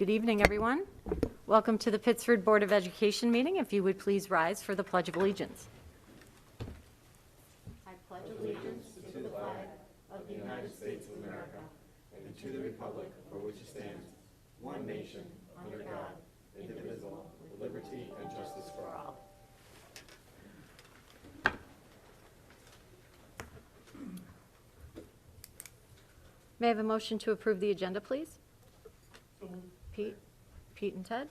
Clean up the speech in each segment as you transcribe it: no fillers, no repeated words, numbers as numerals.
Good evening, everyone. Welcome to the Pittsford Board of Education meeting. If you would please rise for the Pledge of Allegiance. I pledge allegiance to the flag of the United States of America and to the republic for which it stands, one nation, under God, indivisible, with liberty and justice for all. May I have a motion to approve the agenda, please? Pete and Ted.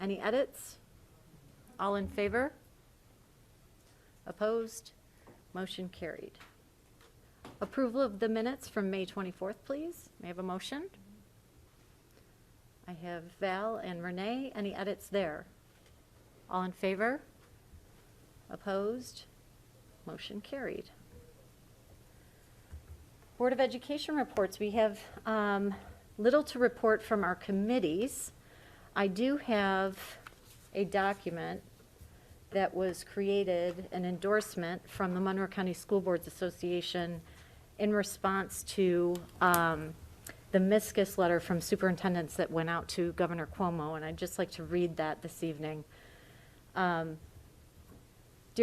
Any edits? All in favor? Opposed? Motion carried. Approval of the minutes from May 24th, please. May I have a motion? I have Val and Renee. Any edits there? All in favor? Opposed? Motion carried. Board of Education reports. We have little to report from our committees. I do have a document that was created, an endorsement from the Monroe County School Boards Association in response to the MSCIS letter from superintendents that went out to Governor Cuomo, and I'd just like to read that this evening. Dear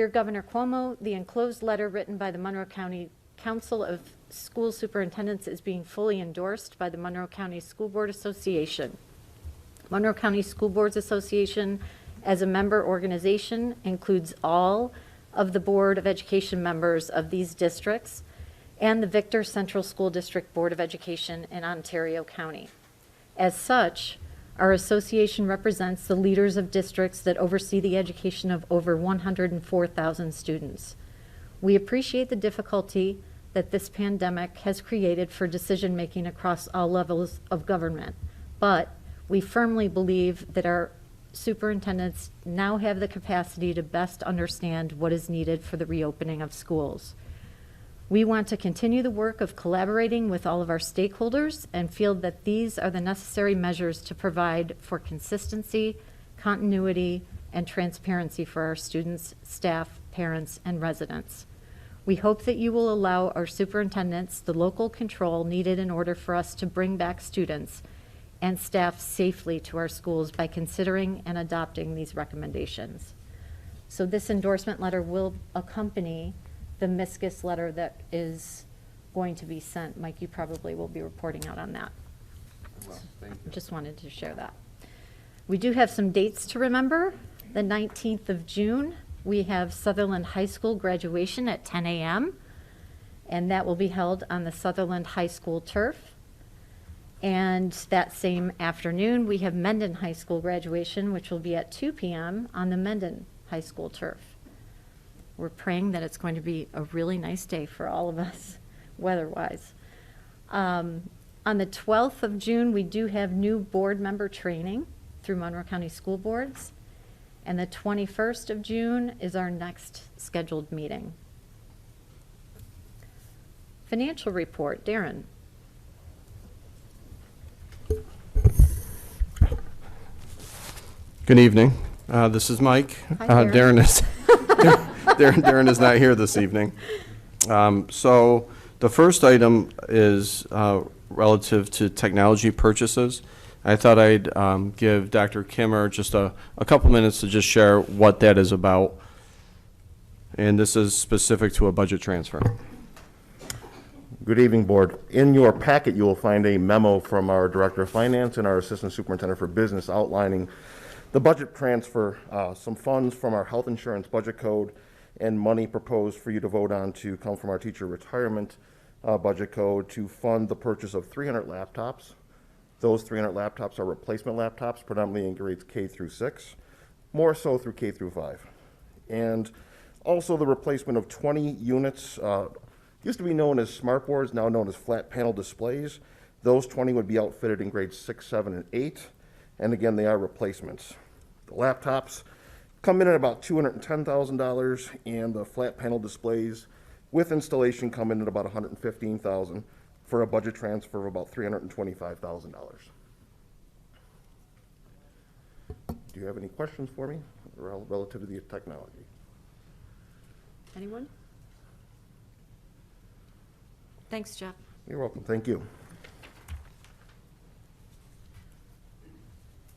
Governor Cuomo, the enclosed letter written by the Monroe County Council of School Superintendents is being fully endorsed by the Monroe County School Board Association. Monroe County School Boards Association, as a member organization, includes all of the Board of Education members of these districts and the Victor Central School District Board of Education in Ontario County. As such, our association represents the leaders of districts that oversee the education of over 104,000 students. We appreciate the difficulty that this pandemic has created for decision-making across all levels of government, but we firmly believe that our superintendents now have the capacity to best understand what is needed for the reopening of schools. We want to continue the work of collaborating with all of our stakeholders and feel that these are the necessary measures to provide for consistency, continuity, and transparency for our students, staff, parents, and residents. We hope that you will allow our superintendents the local control needed in order for us to bring back students and staff safely to our schools by considering and adopting these recommendations. So this endorsement letter will accompany the MSCIS letter that is going to be sent. Mike, you probably will be reporting out on that. Well, thank you. Just wanted to share that. We do have some dates to remember. The 19th of June, we have Sutherland High School graduation at 10 a.m., and that will be held on the Sutherland High School turf. And that same afternoon, we have Mendon High School graduation, which will be at 2 p.m. on the Mendon High School turf. We're praying that it's going to be a really nice day for all of us, weather-wise. On the 12th of June, we do have new board member training through Monroe County School Boards. And the 21st of June is our next scheduled meeting. Financial report, Darren. Good evening. This is Mike. Hi, Darren. Darren is not here this evening. So the first item is relative to technology purchases. I thought I'd give Dr. Kimmer just a couple minutes to just share what that is about. And this is specific to a budget transfer. Good evening, Board. In your packet, you will find a memo from our Director of Finance and our Assistant Superintendent for Business outlining the budget transfer, some funds from our health insurance budget code, and money proposed for you to vote on to come from our teacher retirement budget code to fund the purchase of 300 laptops. Those 300 laptops are replacement laptops, predominantly in grades K through 6, more so through K through 5. And also the replacement of 20 units, used to be known as smart boards, now known as flat panel displays. Those 20 would be outfitted in grades 6, 7, and 8. And again, they are replacements. The laptops come in at about $210,000, and the flat panel displays with installation come in at about $115,000. For a budget transfer of about $325,000. Do you have any questions for me relative to the technology? Anyone? Thanks, Jeff. You're welcome. Thank you.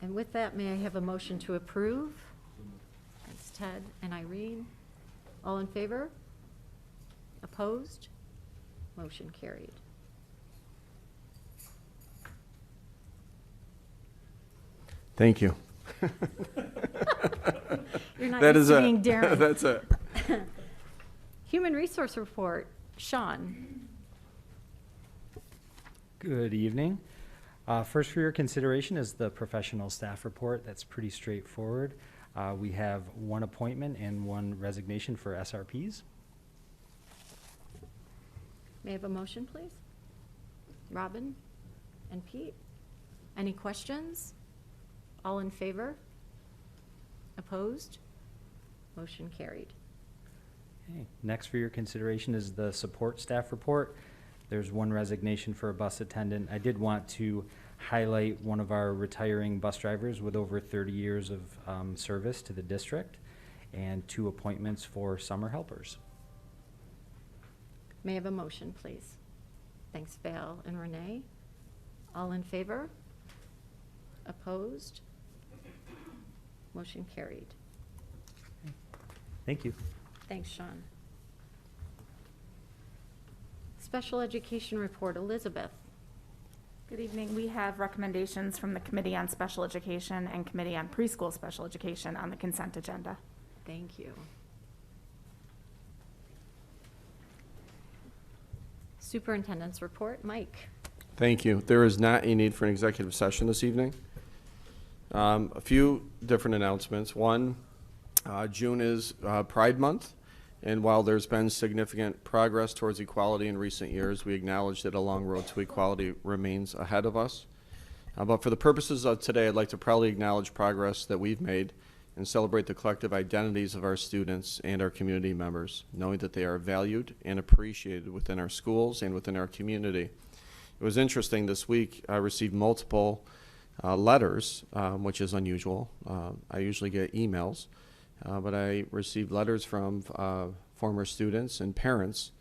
And with that, may I have a motion to approve? Thanks, Ted and Irene. All in favor? Opposed? Motion carried. Thank you. You're not That used is to it. being daring. That's it. Human Resource Report, Sean. Good evening. First for your consideration is the professional staff report. That's pretty straightforward. We have one appointment and one resignation for SRPs. May I have a motion, please? Robin and Pete? Any questions? All in favor? Opposed? Motion carried. Okay. Next for your consideration is the support staff report. There's one resignation for a bus attendant. I did want to highlight one of our retiring bus drivers with over 30 years of service to the district, and 2 appointments for summer helpers. May I have a motion, please? Thanks, Val and Renee. All in favor? Opposed? Motion carried. Thank you. Thanks, Sean. Special Education Report, Elizabeth. Good evening. We have recommendations from the Committee on Special Education and Committee on Preschool Special Education on the consent agenda. Thank you. Superintendent's Report, Mike. Thank you. There is not a need for an executive session this evening. A few different announcements. One, June is Pride Month, and while there's been significant progress towards equality in recent years, we acknowledge that a long road to equality remains ahead of us. But for the purposes of today, I'd like to proudly acknowledge progress that we've made and celebrate the collective identities of our students and our community members, knowing that they are valued and appreciated within our schools and within our community. It was interesting this week, I received multiple letters, which is unusual. I usually get emails, but I received letters from former students and parents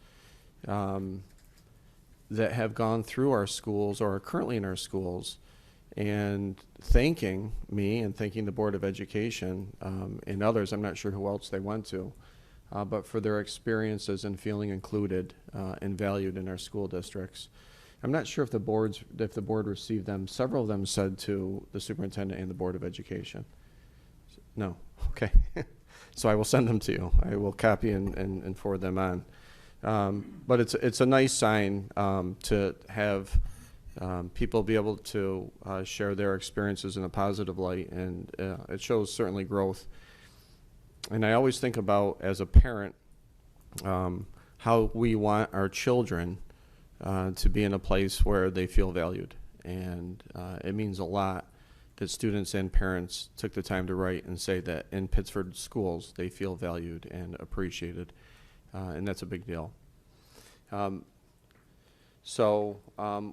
that have gone through our schools or are currently in our schools and thanking me and thanking the Board of Education and others. I'm not sure who else they went to, but for their experiences and feeling included and valued in our school districts. I'm not sure if the board received them. Several of them said to the superintendent and the Board of Education. No, okay. So I will send them to you. I will copy and forward them on. But it's a nice sign to have people be able to share their experiences in a positive light, and it shows certainly growth. And I always think about, as a parent, how we want our children to be in a place where they feel valued. And it means a lot that students and parents took the time to write and say that in Pittsford schools they feel valued and appreciated, and that's a big deal. So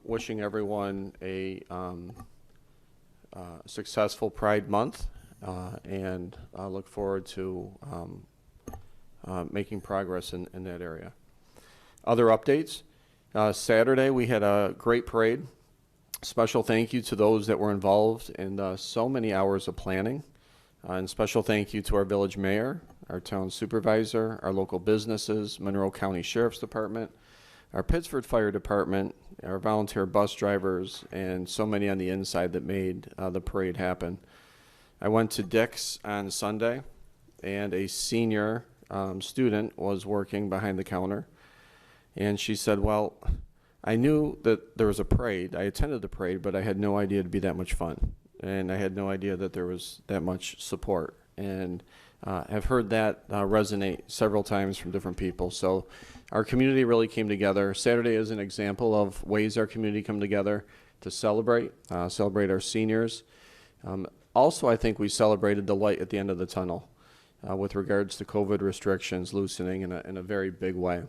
wishing everyone a successful Pride Month, and I look forward to making progress in that area. Other updates. Saturday we had a great parade. Special thank you to those that were involved in so many hours of planning. And special thank you to our village mayor, our town supervisor, our local businesses, Monroe County Sheriff's Department, our Pittsford Fire Department, our volunteer bus drivers, and so many on the inside that made the parade happen. I went to Dick's on Sunday, and a senior student was working behind the counter. And she said, well, I knew that there was a parade. I attended the parade, but I had no idea it'd be that much fun. And I had no idea that there was that much support. And I've heard that resonate several times from different people. So our community really came together. Saturday is an example of ways our community come together to celebrate our seniors. Also, I think we celebrated the light at the end of the tunnel with regards to COVID restrictions loosening in a very big way.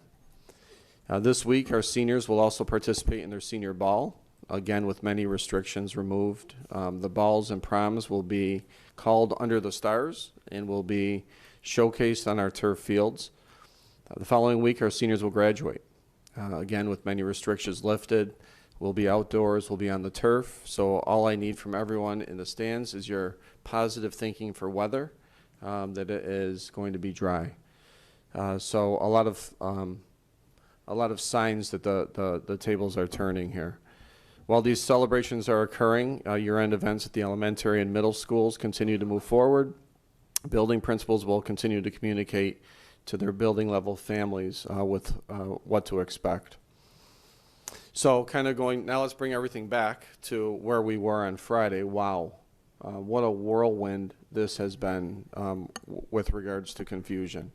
This week, our seniors will also participate in their senior ball, again with many restrictions removed. The balls and proms will be called Under the Stars and will be showcased on our turf fields. The following week, our seniors will graduate, again with many restrictions lifted. We'll be outdoors, we'll be on the turf, so all I need from everyone in the stands is your positive thinking for weather, that it is going to be dry. So a lot of signs that the tables are turning here. While these celebrations are occurring, year-end events at the elementary and middle schools continue to move forward. Building principals will continue to communicate to their building level families with what to expect. So kind of going, now let's bring everything back to where we were on Friday. Wow, what a whirlwind this has been with regards to confusion.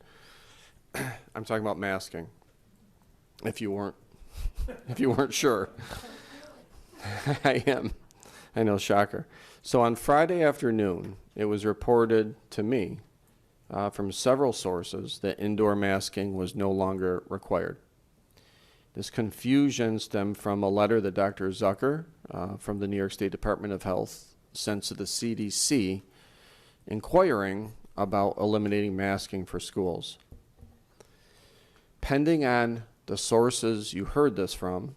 I'm talking about masking, if you weren't sure. I am. I know, shocker. So on Friday afternoon, it was reported to me from several sources that indoor masking was no longer required. This confusion stemmed from a letter that Dr. Zucker from the New York State Department of Health sent to the CDC inquiring about eliminating masking for schools. Pending on the sources you heard this from,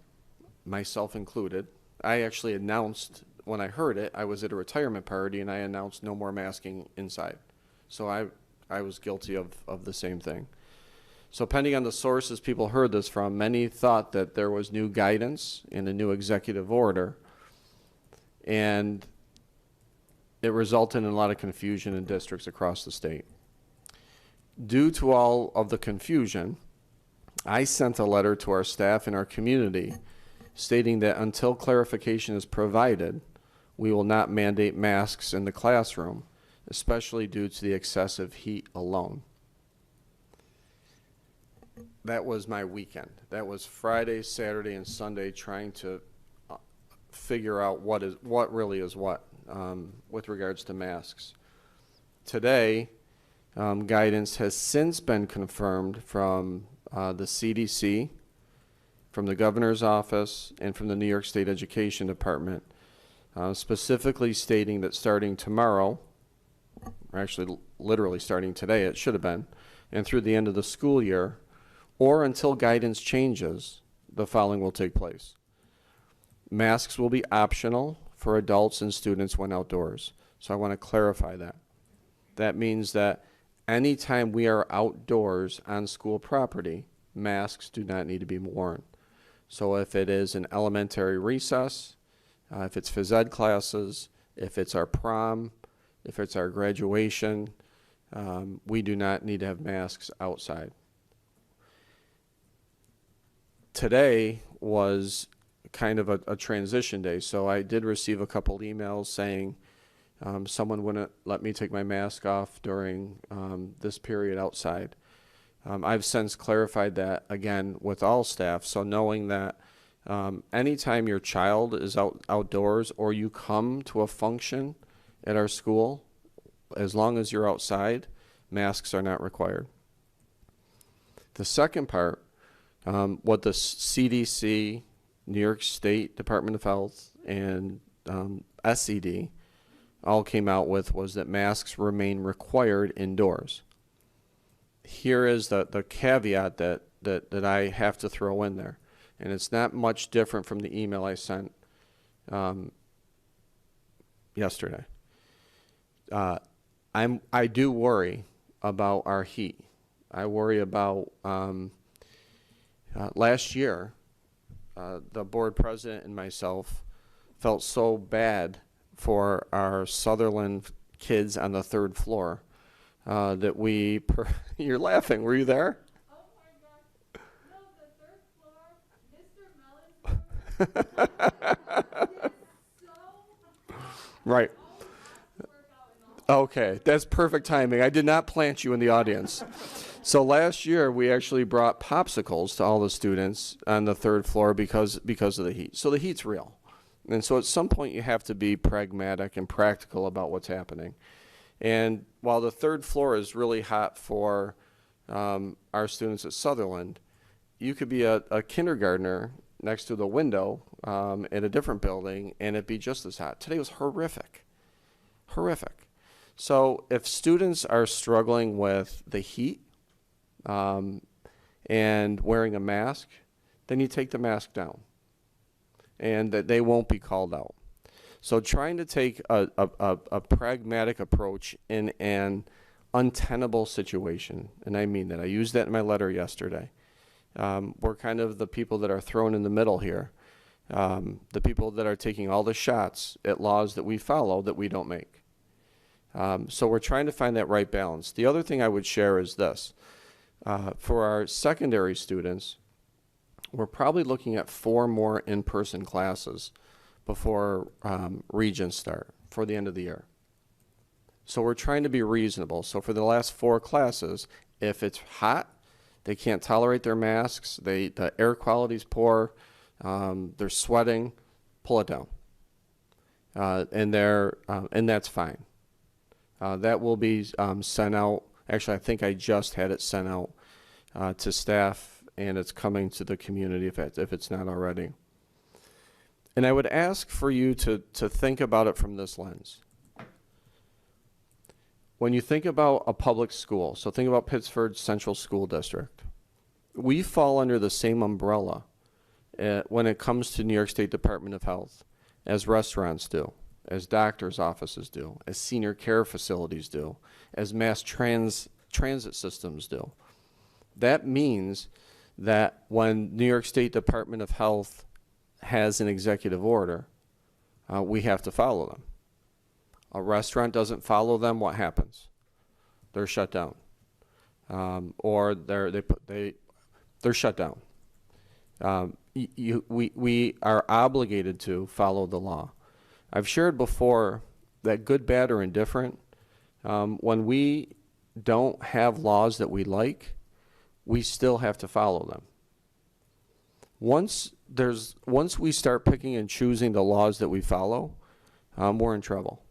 myself included, I actually announced, when I heard it, I was at a retirement party and I announced no more masking inside. So I was guilty of the same thing. So pending on the sources people heard this from, many thought that there was new guidance in a new executive order, and it resulted in a lot of confusion in districts across the state. Due to all of the confusion, I sent a letter to our staff and our community stating that until clarification is provided, we will not mandate masks in the classroom, especially due to the excessive heat alone. That was my weekend. That was Friday, Saturday, and Sunday trying to figure out what really is what with regards to masks. Today, guidance has since been confirmed from the CDC, from the governor's office, and from the New York State Education Department, specifically stating that starting tomorrow, or actually literally starting today, it should have been, and through the end of the school year, or until guidance changes, the following will take place. Masks will be optional for adults and students when outdoors. So I want to clarify that. That means that anytime we are outdoors on school property, masks do not need to be worn. So if it is an elementary recess, if it's phys ed classes, if it's our prom, if it's our graduation, we do not need to have masks outside. Today was kind of a transition day, so I did receive a couple emails saying someone wouldn't let me take my mask off during this period outside. I've since clarified that again with all staff, so knowing that anytime your child is outdoors or you come to a function at our school, as long as you're outside, masks are not required. The second part, what the CDC, New York State Department of Health, and SED all came out with was that masks remain required indoors. Here is the caveat that I have to throw in there, and it's not much different from the email I sent yesterday. I do worry about our heat. I worry about last year, the board president and myself felt so bad for our Sutherland kids on the third floor that we, you're laughing, were you there? Oh my gosh, no, the third floor, Mr. Melon's room, so Right. all work out in the Okay, that's perfect timing. I did not plant you in the audience. So last year, we actually brought popsicles to all the students on the third floor because of the heat. So the heat's real. And so at some point, you have to be pragmatic and practical about what's happening. And while the third floor is really hot for our students at Sutherland, you could be a kindergartner next to the window in a different building, and it'd be just as hot. Today was horrific. Horrific. So if students are struggling with the heat and wearing a mask, then you take the mask down. and that they won't be called out. So trying to take a pragmatic approach in an untenable situation, and I mean that. I used that in my letter yesterday. We're kind of the people that are thrown in the middle here. The people that are taking all the shots at laws that we follow that we don't make. So we're trying to find that right balance. The other thing I would share is this. For our secondary students, we're probably looking at 4 more in-person classes before regions start for the end of the year. So we're trying to be reasonable. So for the last 4 classes, if it's hot, they can't tolerate their masks, the air quality's poor, they're sweating, pull it down. And that's fine. That will be sent out. Actually, I think I just had it sent out to staff, and it's coming to the community if it's not already. And I would ask for you to think about it from this lens. When you think about a public school, so think about Pittsford Central School District, we fall under the same umbrella when it comes to New York State Department of Health as restaurants do, as doctors' offices do, as senior care facilities do, as mass transit systems do. That means that when New York State Department of Health has an executive order, we have to follow them. A restaurant doesn't follow them, what happens? They're shut down, or they're shut down. We are obligated to follow the law. I've shared before that good, bad, or indifferent, when we don't have laws that we like, we still have to follow them. Once we start picking and choosing the laws that we follow, we're in trouble.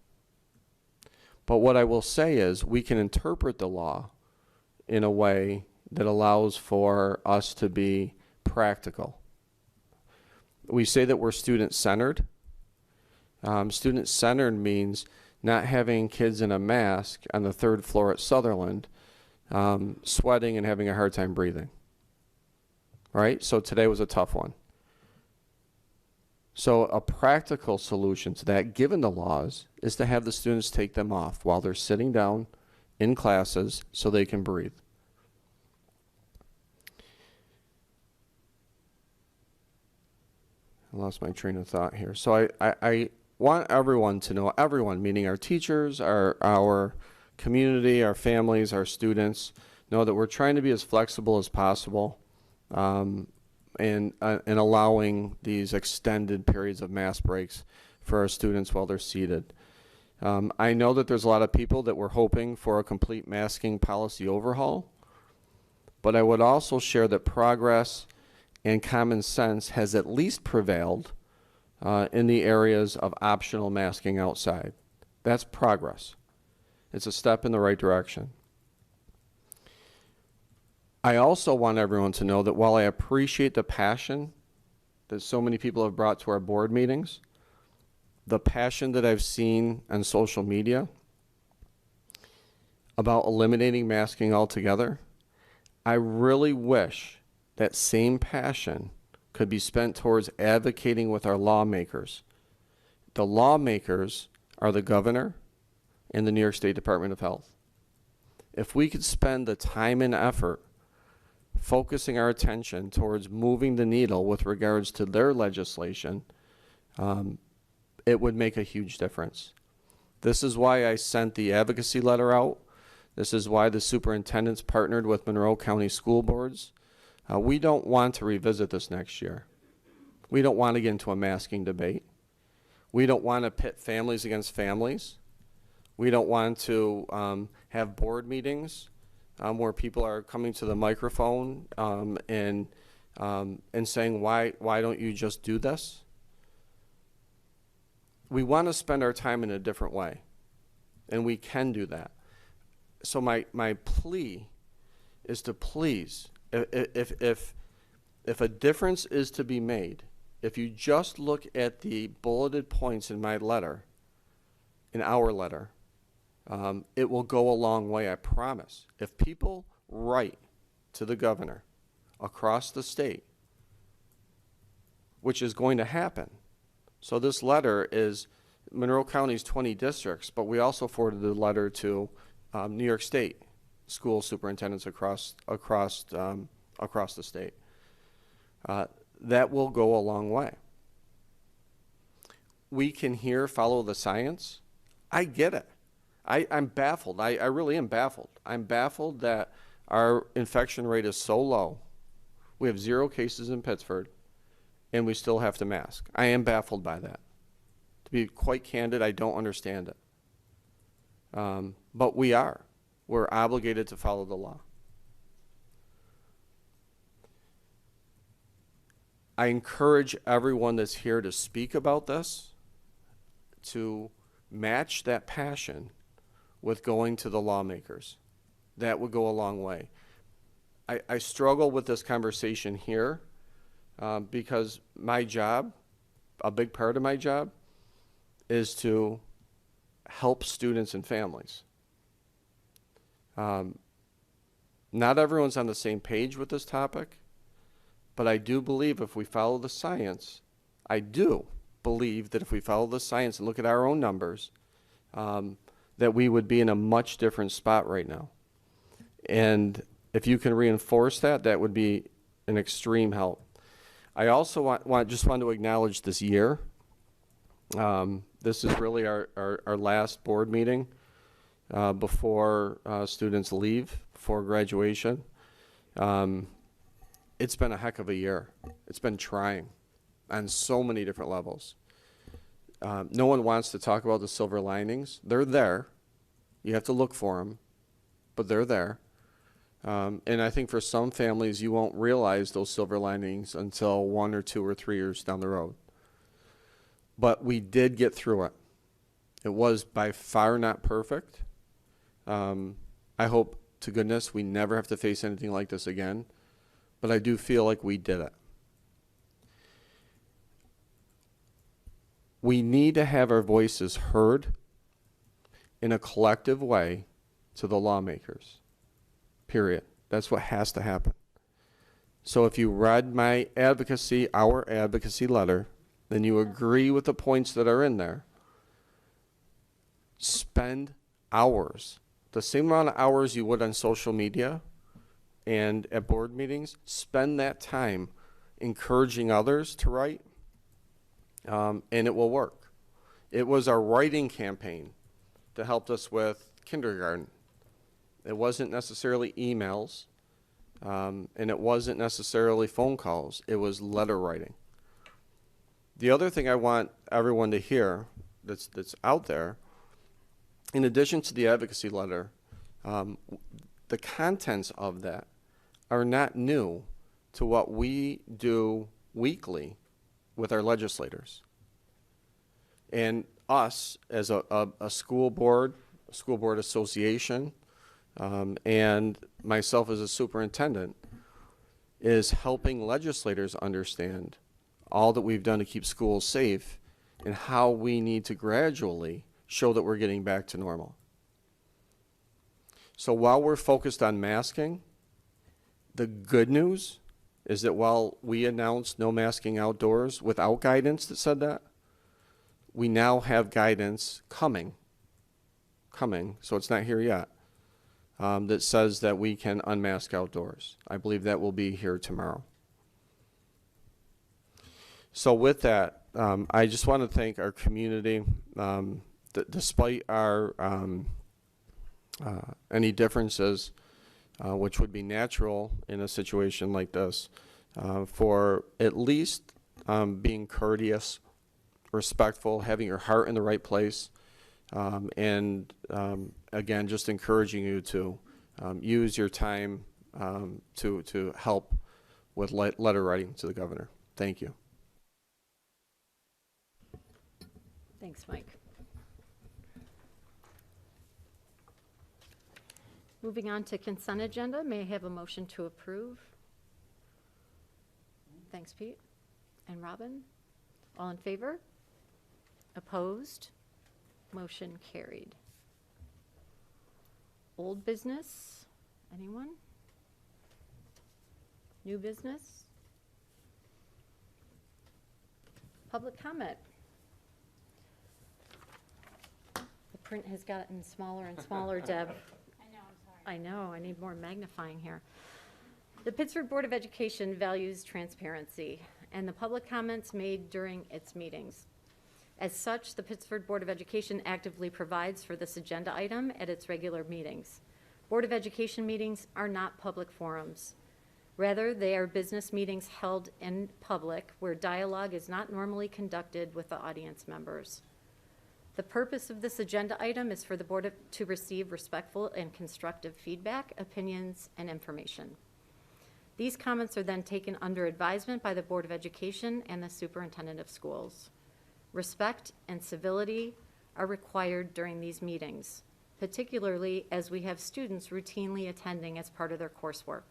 But what I will say is we can interpret the law in a way that allows for us to be practical. We say that we're student-centered. Student-centered means not having kids in a mask on the 3rd floor at Sutherland sweating and having a hard time breathing. Right? So today was a tough one. So a practical solution to that, given the laws, is to have the students take them off while they're sitting down in classes so they can breathe. I lost my train of thought here. So I want everyone to know, everyone, meaning our teachers, our community, our families, our students, know that we're trying to be as flexible as possible and allowing these extended periods of mask breaks for our students while they're seated. I know that there's a lot of people that were hoping for a complete masking policy overhaul, but I would also share that progress and common sense has at least prevailed in the areas of optional masking outside. That's progress. It's a step in the right direction. I also want everyone to know that while I appreciate the passion that so many people have brought to our board meetings, the passion that I've seen on social media about eliminating masking altogether, I really wish that same passion could be spent towards advocating with our lawmakers. The lawmakers are the governor and the New York State Department of Health. If we could spend the time and effort focusing our attention towards moving the needle with regards to their legislation, it would make a huge difference. This is why I sent the advocacy letter out. This is why the superintendents partnered with Monroe County School Boards. We don't want to revisit this next year. We don't want to get into a masking debate. We don't want to pit families against families. We don't want to have board meetings where people are coming to the microphone and saying, why don't you just do this? We want to spend our time in a different way, and we can do that. So my plea is to please, if a difference is to be made, if you just look at the bulleted points in my letter, in our letter, it will go a long way, I promise. If people write to the governor across the state which is going to happen. So this letter is Monroe County's 20 districts, but we also forwarded the letter to New York State school superintendents across the state. That will go a long way. We can here follow the science. I get it. I'm baffled. I really am baffled. I'm baffled that our infection rate is so low. We have 0 cases in Pittsford, and we still have to mask. I am baffled by that. To be quite candid, I don't understand it. But we're obligated to follow the law. I encourage everyone that's here to speak about this to match that passion with going to the lawmakers. That would go a long way. I struggle with this conversation here because my job, a big part of my job, is to help students and families. Not everyone's on the same page with this topic, but I do believe if we follow the science, I do believe that if we follow the science and look at our own numbers, that we would be in a much different spot right now. And if you can reinforce that, that would be an extreme help. I also just want to acknowledge this year. This is really our last board meeting before students leave for graduation. It's been a heck of a year. It's been trying on so many different levels. No one wants to talk about the silver linings. They're there. You have to look for them, but they're there. And I think for some families, you won't realize those silver linings until 1 or 2 or 3 years down the road. But we did get through it. It was by far not perfect. I hope to goodness we never have to face anything like this again, but I do feel like we did it. We need to have our voices heard in a collective way to the lawmakers, period. That's what has to happen. So if you read our advocacy letter, then you agree with the points that are in there, spend hours, the same amount of hours you would on social media and at board meetings, spend that time encouraging others to write, and it will work. It was our writing campaign that helped us with kindergarten. It wasn't necessarily emails, and it wasn't necessarily phone calls. It was letter writing. The other thing I want everyone to hear that's out there, in addition to the advocacy letter, the contents of that are not new to what we do weekly with our legislators. And us as a school board association, and myself as a superintendent, is helping legislators understand all that we've done to keep schools safe and how we need to gradually show that we're getting back to normal. So while we're focused on masking, the good news is that while we announced no masking outdoors without guidance that said that, we now have guidance coming, so it's not here yet, that says that we can unmask outdoors. I believe that will be here tomorrow. So with that, I just want to thank our community. Despite our any differences, which would be natural in a situation like this, for at least being courteous, respectful, having your heart in the right place, and again, just encouraging you to use your time to help with letter writing to the governor. Thank you. Thanks, Mike. Moving on to consent agenda, may I have a motion to approve? Thanks, Pete. And Robin? All in favor? Opposed? Motion carried. Old business? Anyone? New business? Public comment. The print has gotten smaller and smaller, Deb. I know, I'm sorry. I know, I need more magnifying here. The Pittsford Board of Education values transparency and the public comments made during its meetings. As such, the Pittsford Board of Education actively provides for this agenda item at its regular meetings. Board of Education meetings are not public forums. Rather, they are business meetings held in public where dialogue is not normally conducted with the audience members. The purpose of this agenda item is for the board to receive respectful and constructive feedback, opinions, and information. These comments are then taken under advisement by the Board of Education and the Superintendent of Schools. Respect and civility are required during these meetings, particularly as we have students routinely attending as part of their coursework.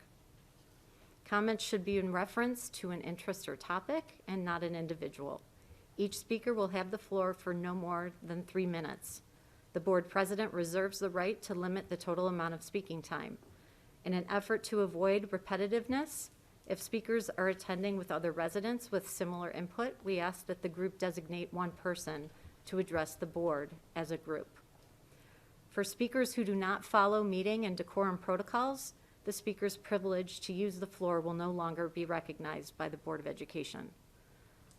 Comments should be in reference to an interest or topic and not an individual. Each speaker will have the floor for no more than 3 minutes. The board president reserves the right to limit the total amount of speaking time. In an effort to avoid repetitiveness, if speakers are attending with other residents with similar input, we ask that the group designate one person to address the board as a group. For speakers who do not follow meeting and decorum protocols, the speaker's privilege to use the floor will no longer be recognized by the Board of Education.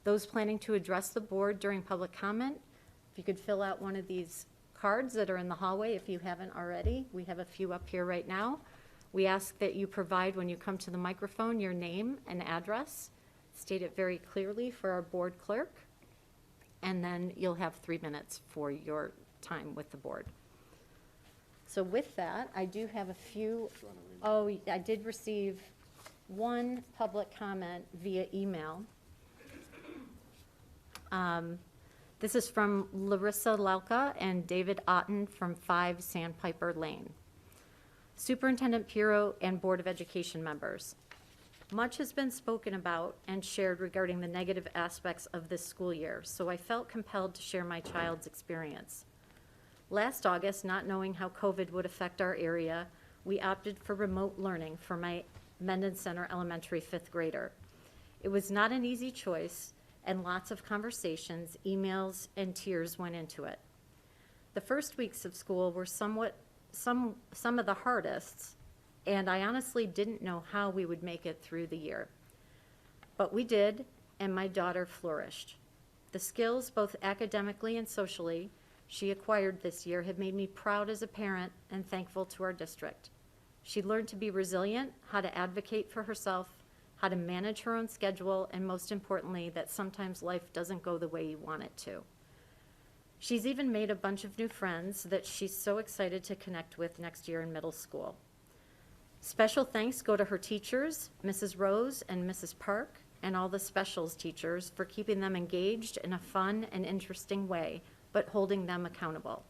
Those planning to address the board during public comment, if you could fill out one of these cards that are in the hallway if you haven't already. We have a few up here right now. We ask that you provide, when you come to the microphone, your name and address. State it very clearly for our board clerk, and then you'll have 3 minutes for your time with the board. So with that, I do have a few, I did receive one public comment via email. This is from Larissa Lauka and David Otten from 5 Sandpiper Lane. Superintendent Pirro and Board of Education members, much has been spoken about and shared regarding the negative aspects of this school year, so I felt compelled to share my child's experience. Last August, not knowing how COVID would affect our area, we opted for remote learning for my Mendon Center Elementary 5th grader. It was not an easy choice, and lots of conversations, emails, and tears went into it. The first weeks of school were some of the hardest, and I honestly didn't know how we would make it through the year. But we did, and my daughter flourished. The skills, both academically and socially, she acquired this year have made me proud as a parent and thankful to our district. She learned to be resilient, how to advocate for herself, how to manage her own schedule, and most importantly, that sometimes life doesn't go the way you want it to. She's even made a bunch of new friends that she's so excited to connect with next year in middle school. Special thanks go to her teachers, Mrs. Rose and Mrs. Park, and all the specials teachers for keeping them engaged in a fun and interesting way, but holding them accountable.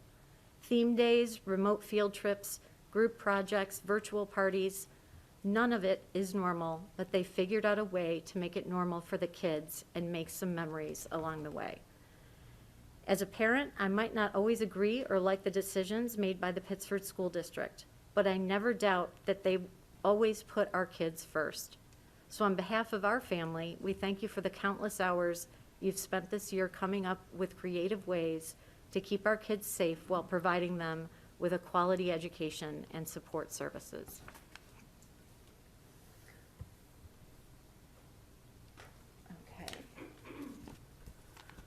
Theme days, remote field trips, group projects, virtual parties, none of it is normal, but they figured out a way to make it normal for the kids and make some memories along the way. As a parent, I might not always agree or like the decisions made by the Pittsford School District, but I never doubt that they always put our kids first. So on behalf of our family, we thank you for the countless hours you've spent this year coming up with creative ways to keep our kids safe while providing them with a quality education and support services. Okay.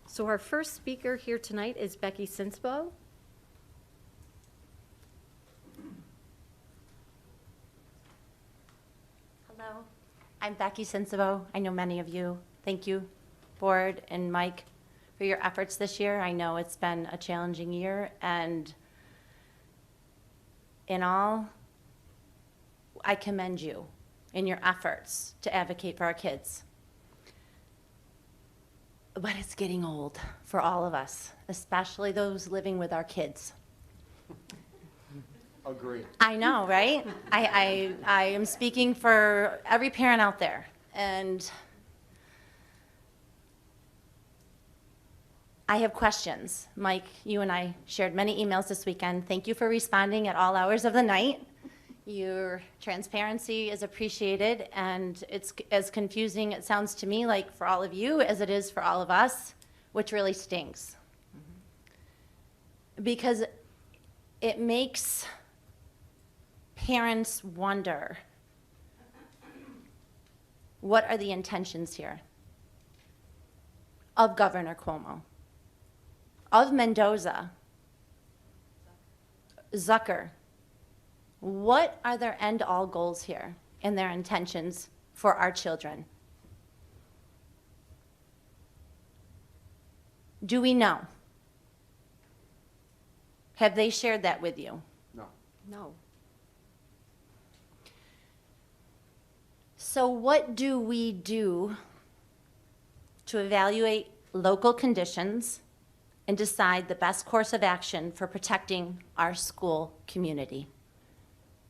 So our first speaker here tonight is Becky Sinsbo. Hello, I'm Becky Sinsbo. I know many of you. Thank you, Board and Mike, for your efforts this year. I know it's been a challenging year, and in all, I commend you in your efforts to advocate for our kids. But it's getting old for all of us, especially those living with our kids. Agree. I know, right? I am speaking for every parent out there. And I have questions. Mike, you and I shared many emails this weekend. Thank you for responding at all hours of the night. Your transparency is appreciated, and it's as confusing, it sounds to me like for all of you as it is for all of us, which really stinks. Because it makes parents wonder, what are the intentions here of Governor Cuomo, of Mendoza, Zucker? What are their end-all goals here and their intentions for our children? Do we know? Have they shared that with you? No. So what do we do to evaluate local conditions and decide the best course of action for protecting our school community?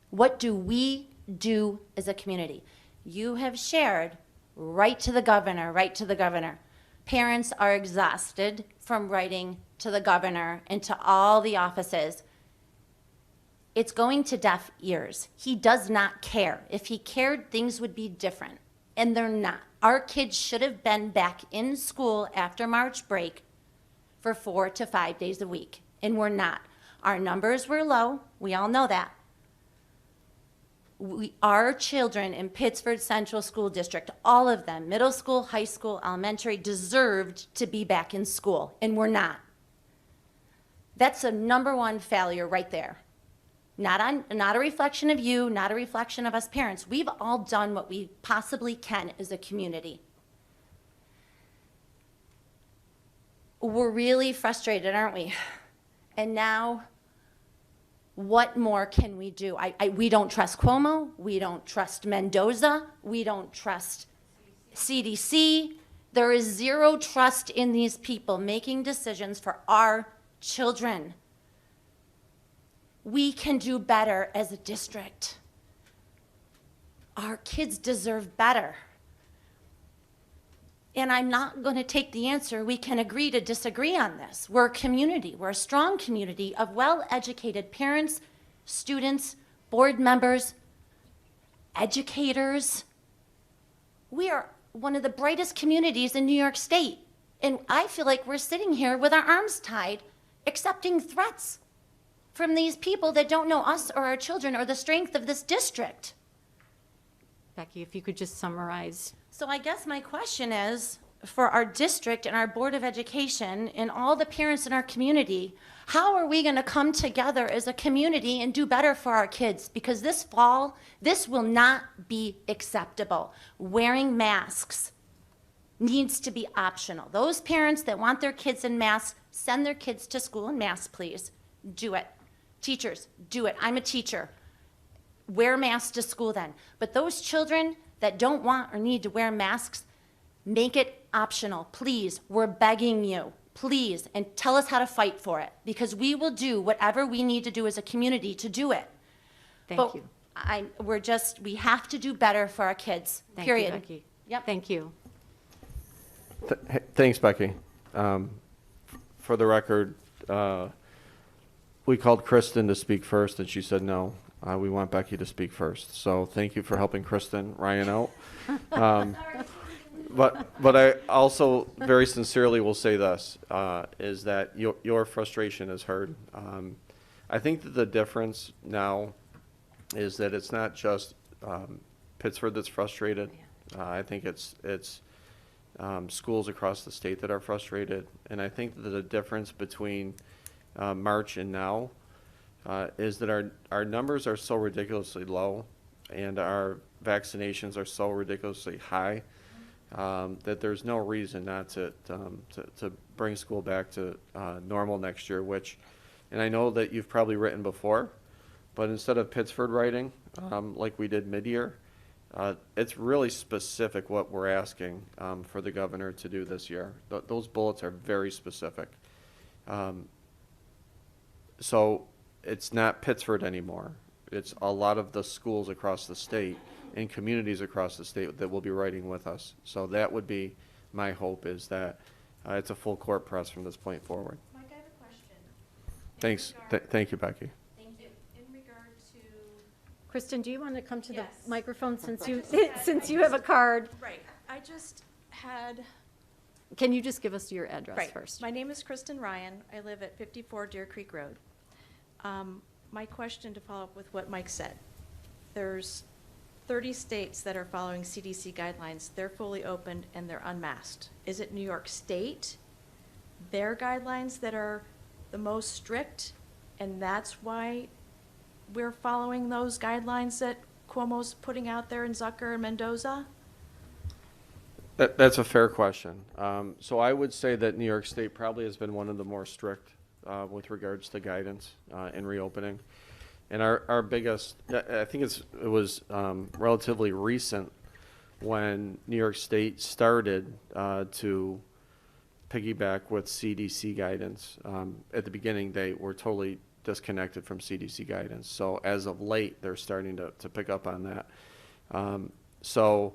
What do we do as a community? You have shared right to the governor, right to the governor. Parents are exhausted from writing to the governor and to all the offices. It's going to deaf ears. He does not care. If he cared, things would be different, and they're not. Our kids should have been back in school after March break for 4 to 5 days a week, and we're not. Our numbers were low. We all know that. Our children in Pittsford Central School District, all of them, middle school, high school, elementary, deserved to be back in school, and we're not. That's a number one failure right there. Not a reflection of you, not a reflection of us parents. We've all done what we possibly can as a community. We're really frustrated, aren't we? And now, what more can we do? We don't trust Cuomo. We don't trust Mendoza. We don't trust CDC. There is zero trust in these people making decisions for our children. We can do better as a district. Our kids deserve better. And I'm not going to take the answer. We can agree to disagree on this. We're a community. We're a strong community of well-educated parents, students, board members, educators. We are one of the brightest communities in New York State. And I feel like we're sitting here with our arms tied, accepting threats from these people that don't know us or our children or the strength of this district. Becky, if you could just summarize. So I guess my question is, for our district and our Board of Education and all the parents in our community, how are we going to come together as a community and do better for our kids? Because this fall, this will not be acceptable. Wearing masks needs to be optional. Those parents that want their kids in masks, send their kids to school in masks, please. Do it. Teachers, do it. I'm a teacher. Wear masks to school then. But those children that don't want or need to wear masks, make it optional, please. We're begging you, please, and tell us how to fight for it, because we will do whatever we need to do as a community to do it. Thank you. We have to do better for our kids, Thank period. you, Becky. Yep. Thank you. Thanks, Becky. For the record, we called Kristen to speak first, and she said no. We want Becky to speak first. So thank you for helping Kristen Ryan out. But I also very sincerely will say this, is that your frustration is heard. I think that the difference now is that it's not just Pittsford that's frustrated. I think it's schools across the state that are frustrated. And I think that the difference between March and now is that our numbers are so ridiculously low and our vaccinations are so ridiculously high that there's no reason not to bring school back to normal next year, and I know that you've probably written before, but instead of Pittsford writing, like we did mid-year, it's really specific what we're asking for the governor to do this year. Those bullets are very specific. So it's not Pittsford anymore. It's a lot of the schools across the state and communities across the state that will be writing with us. So that would be my hope, is that it's a full court press from this point forward. Mike, I have a question. Thanks. Thank you, Becky. Thank you. In regard to Kristen, do you want to come to the Yes. microphone since you have a card? Right. I just had, Can you just give us your address right. first? My name is Kristen Ryan. I live at 54 Deer Creek Road. My question to follow up with what Mike said. There's 30 states that are following CDC guidelines. They're fully opened and they're unmasked. Is it New York State, their guidelines that are the most strict, and that's why we're following those guidelines that Cuomo's putting out there in Zucker and Mendoza? That's a fair question. So I would say that New York State probably has been one of the more strict with regards to guidance in reopening. And our biggest, I think it was relatively recent when New York State started to piggyback with CDC guidance. At the beginning, they were totally disconnected from CDC guidance. So as of late, they're starting to pick up on that. So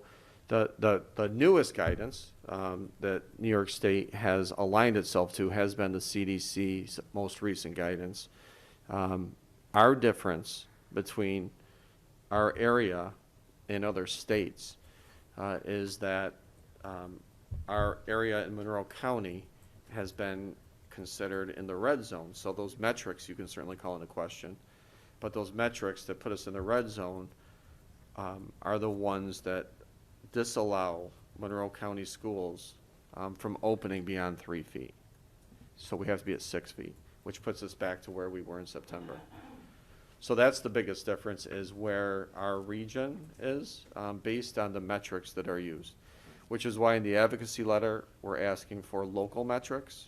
the newest guidance that New York State has aligned itself to has been the CDC's most recent guidance. Our difference between our area and other states is that our area in Monroe County has been considered in the red zone. So those metrics you can certainly call into question. But those metrics that put us in the red zone are the ones that disallow Monroe County schools from opening beyond 3 feet. So we have to be at 6 feet, which puts us back to where we were in September. So that's the biggest difference, is where our region is based on the metrics that are used, which is why in the advocacy letter, we're asking for local metrics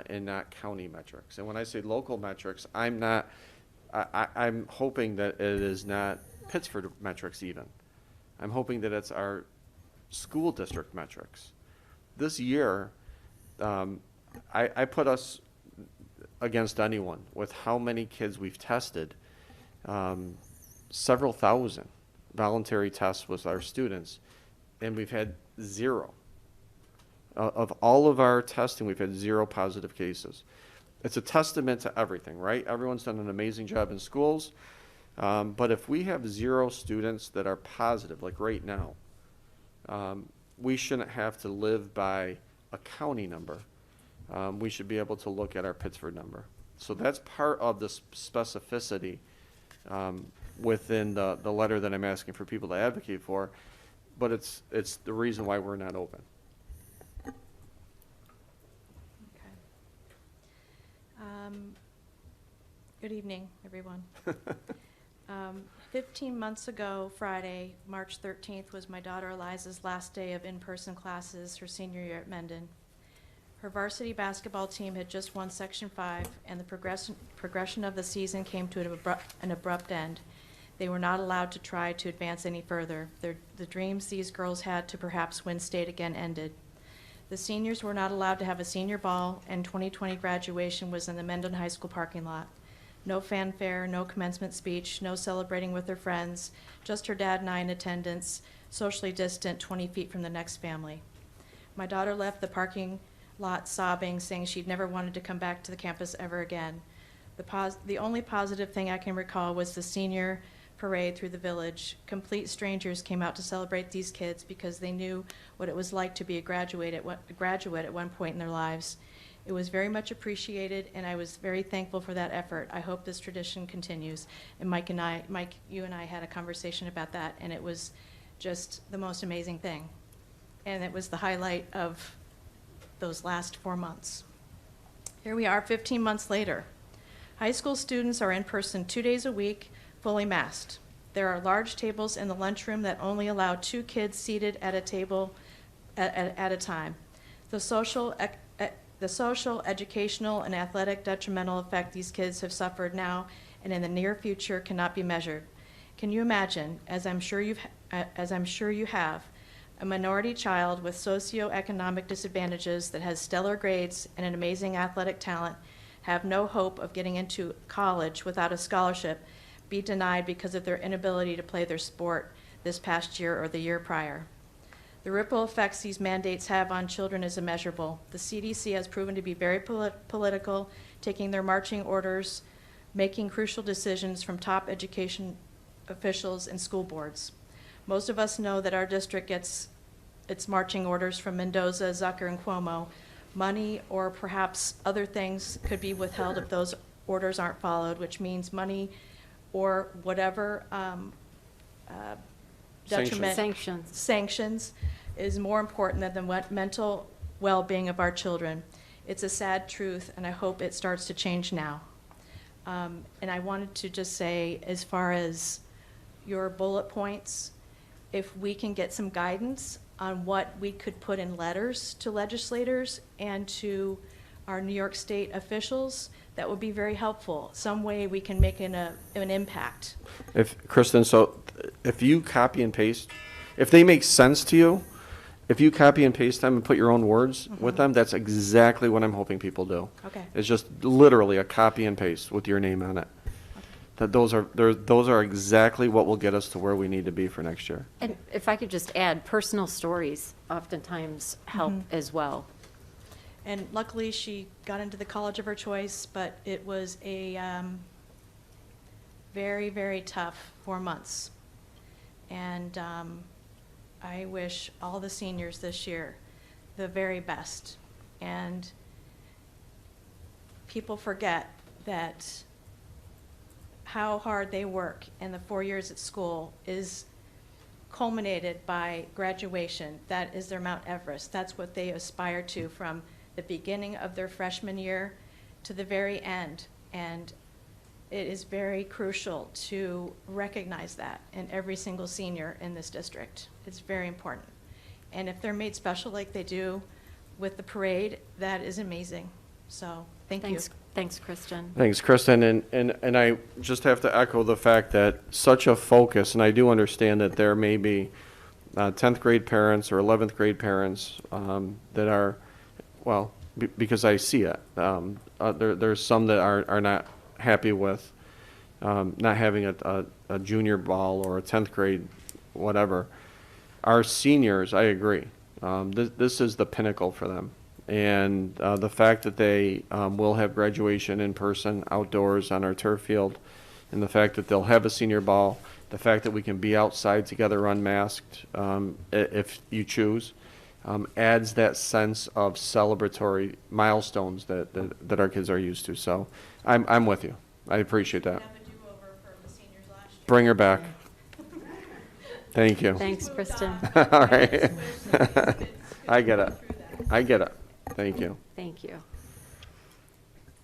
and not county metrics. And when I say local metrics, I'm hoping that it is not Pittsford metrics even. I'm hoping that it's our school district metrics. This year, I put us against anyone with how many kids we've tested. Several thousand voluntary tests with our students, and we've had zero. Of all of our testing, we've had 0 positive cases. It's a testament to everything, right? Everyone's done an amazing job in schools. But if we have 0 students that are positive, like right now, we shouldn't have to live by a county number. We should be able to look at our Pittsford number. So that's part of the specificity within the letter that I'm asking for people to advocate for, but it's the reason why we're not open. Okay. Good evening, everyone. 15 months ago, Friday, March 13th, was my daughter Eliza's last day of in-person classes her senior year at Mendon. Her varsity basketball team had just won Section 5, and the progression of the season came to an abrupt end. They were not allowed to try to advance any further. The dreams these girls had to perhaps win state again ended. The seniors were not allowed to have a senior ball, and 2020 graduation was in the Mendon High School parking lot. No fanfare, no commencement speech, no celebrating with her friends, just her dad and I in attendance, socially distant 20 feet from the next family. My daughter left the parking lot sobbing, saying she'd never wanted to come back to the campus ever again. The only positive thing I can recall was the senior parade through the village. Complete strangers came out to celebrate these kids because they knew what it was like to be a graduate at one point in their lives. It was very much appreciated, and I was very thankful for that effort. I hope this tradition continues. And Mike, you and I had a conversation about that, and it was just the most amazing thing. And it was the highlight of those last 4 months. Here we are 15 months later. High school students are in person 2 days a week, fully masked. There are large tables in the lunchroom that only allow 2 kids seated at a table at a time. The social, educational, and athletic detrimental effect these kids have suffered now and in the near future cannot be measured. Can you imagine, as I'm sure you have, a minority child with socioeconomic disadvantages that has stellar grades and an amazing athletic talent have no hope of getting into college without a scholarship, be denied because of their inability to play their sport this past year or the year prior? The ripple effects these mandates have on children is immeasurable. The CDC has proven to be very political, taking their marching orders, making crucial decisions from top education officials and school boards. Most of us know that our district gets its marching orders from Mendoza, Zucker, and Cuomo. Money or perhaps other things could be withheld if those orders aren't followed, which means money or whatever detriment. Sanctions is more important than the mental well-being of our children. It's a sad truth, and I hope it starts to change now. And I wanted to just say, as far as your bullet points, if we can get some guidance on what we could put in letters to legislators and to our New York State officials, that would be very helpful. Some way we can make an impact. Kristen, so if you copy and paste, if they make sense to you, if you copy and paste them and put your own words with them, that's exactly what I'm hoping people do. Okay. It's just literally a copy and paste with your name on it. That those are exactly what will get us to where we need to be for next year. And if I could just add, personal stories oftentimes help as well. And luckily, she got into the college of her choice, but it was a very, very tough 4 months. And I wish all the seniors this year the very best. And people forget that how hard they work in the 4 years at school is culminated by graduation. That is their Mount Everest. That's what they aspire to from the beginning of their freshman year to the very end. And it is very crucial to recognize that in every single senior in this district. It's very important. And if they're made special like they do with the parade, that is amazing. So thank you. Thanks, Kristen. Thanks, Kristen, and I just have to echo the fact that such a focus, and I do understand that there may be 10th grade parents or 11th grade parents that are, well, because I see it. There's some that are not happy with not having a junior ball or a 10th grade whatever. Our seniors, I agree. This is the pinnacle for them. And the fact that they will have graduation in person, outdoors on our turf field, and the fact that they'll have a senior ball, the fact that we can be outside together unmasked if you choose, adds that sense of celebratory milestones that our kids are used to. So I'm with you. I appreciate that. Have a do-over for the seniors last year. Bring her back. Thank you. Thanks, Kristen. All right. I get it. I get it. Thank you. Thank you.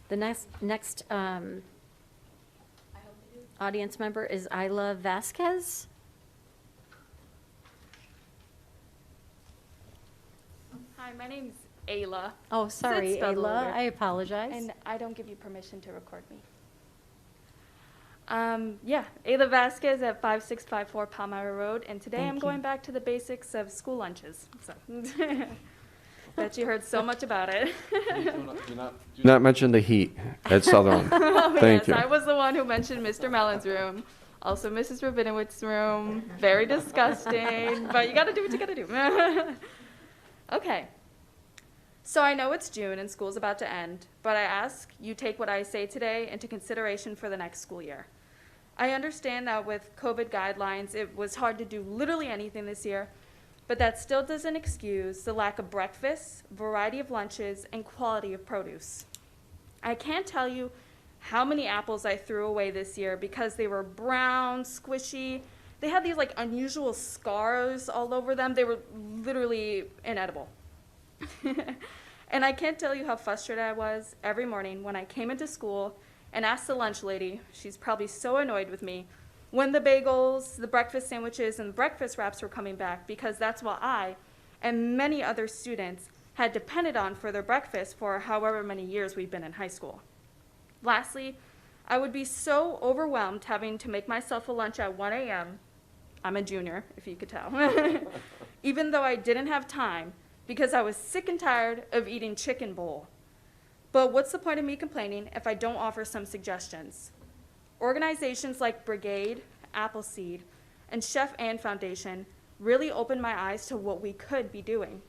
The next audience member is Isla Vasquez. Hi, my name's Ayla. Oh, sorry, It's spelled a little Ayla. weird. I apologize. And I don't give you permission to record me. Yeah, Ayla Vasquez at 5654 Palmyra Road, and today Thank I'm you. going back to the basics of school lunches. So, bet you heard so much about it. Do not mention the heat at Southern. Thank Yes, you. I was the one who mentioned Mr. Mellon's room, also Mrs. Rabinowitz's room. Very disgusting, but you got to do what you got to do. Okay. So I know it's June and school's about to end, but I ask you take what I say today into consideration for the next school year. I understand that with COVID guidelines, it was hard to do literally anything this year, but that still doesn't excuse the lack of breakfast, variety of lunches, and quality of produce. I can't tell you how many apples I threw away this year because they were brown, squishy. They had these like unusual scars all over them. They were literally inedible. And I can't tell you how frustrated I was every morning when I came into school and asked the lunch lady, she's probably so annoyed with me, when the bagels, the breakfast sandwiches, and the breakfast wraps were coming back, because that's what I and many other students had depended on for their breakfast for however many years we've been in high school. Lastly, I would be so overwhelmed having to make myself a lunch at 1 a.m. I'm a junior, if you could tell. Even though I didn't have time, because I was sick and tired of eating chicken bowl. But what's the point of me complaining if I don't offer some suggestions? Organizations like Brigade, Appleseed, and Chef Ann Foundation really opened my eyes to what we could be doing.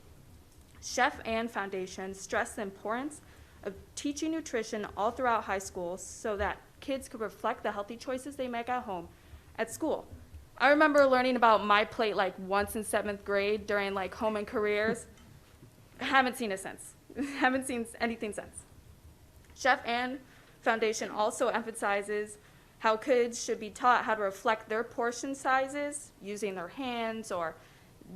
Chef Ann Foundation stressed the importance of teaching nutrition all throughout high school so that kids could reflect the healthy choices they make at home at school. I remember learning about my plate like once in 7th grade during like home and careers. Haven't seen it since. Haven't seen anything since. Chef Ann Foundation also emphasizes how kids should be taught how to reflect their portion sizes using their hands or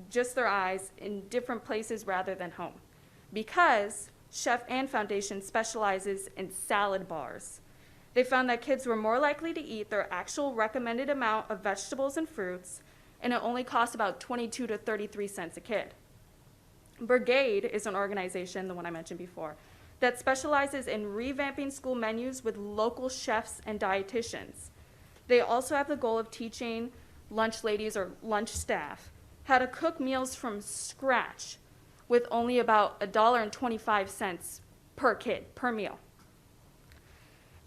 just their eyes in different places rather than home. Because Chef Ann Foundation specializes in salad bars, they found that kids were more likely to eat their actual recommended amount of vegetables and fruits, and it only cost about 22 to 33 cents a kid. Brigade is an organization, the one I mentioned before, that specializes in revamping school menus with local chefs and dietitians. They also have the goal of teaching lunch ladies or lunch staff how to cook meals from scratch with only about $1.25 per kid, per meal.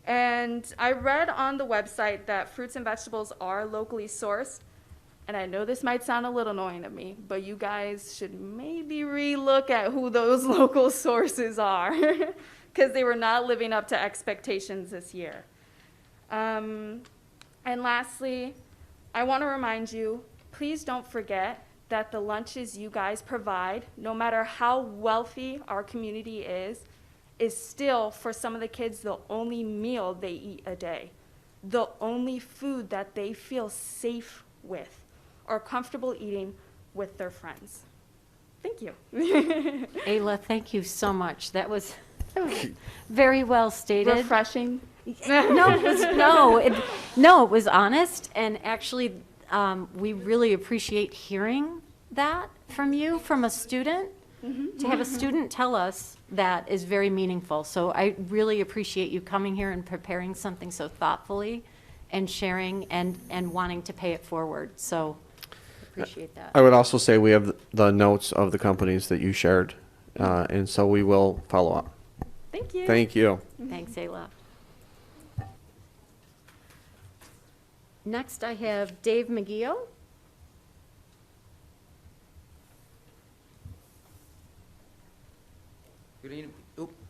And I read on the website that fruits and vegetables are locally sourced. And I know this might sound a little annoying to me, but you guys should maybe relook at who those local sources are, because they were not living up to expectations this year. And lastly, I want to remind you, please don't forget that the lunches you guys provide, no matter how wealthy our community is still, for some of the kids, the only meal they eat a day, the only food that they feel safe with or comfortable eating with their friends. Thank you. Ayla, thank you so much. That was very well stated. Refreshing. No, it was honest, and actually, we really appreciate hearing that from you, from a student. To have a student tell us that is very meaningful. So I really appreciate you coming here and preparing something so thoughtfully and sharing and wanting to pay it forward. So appreciate that. I would also say we have the notes of the companies that you shared, and so we will follow up. Thank you. Thank you. Thanks, Ayla. Next, I have Dave Mcgeo.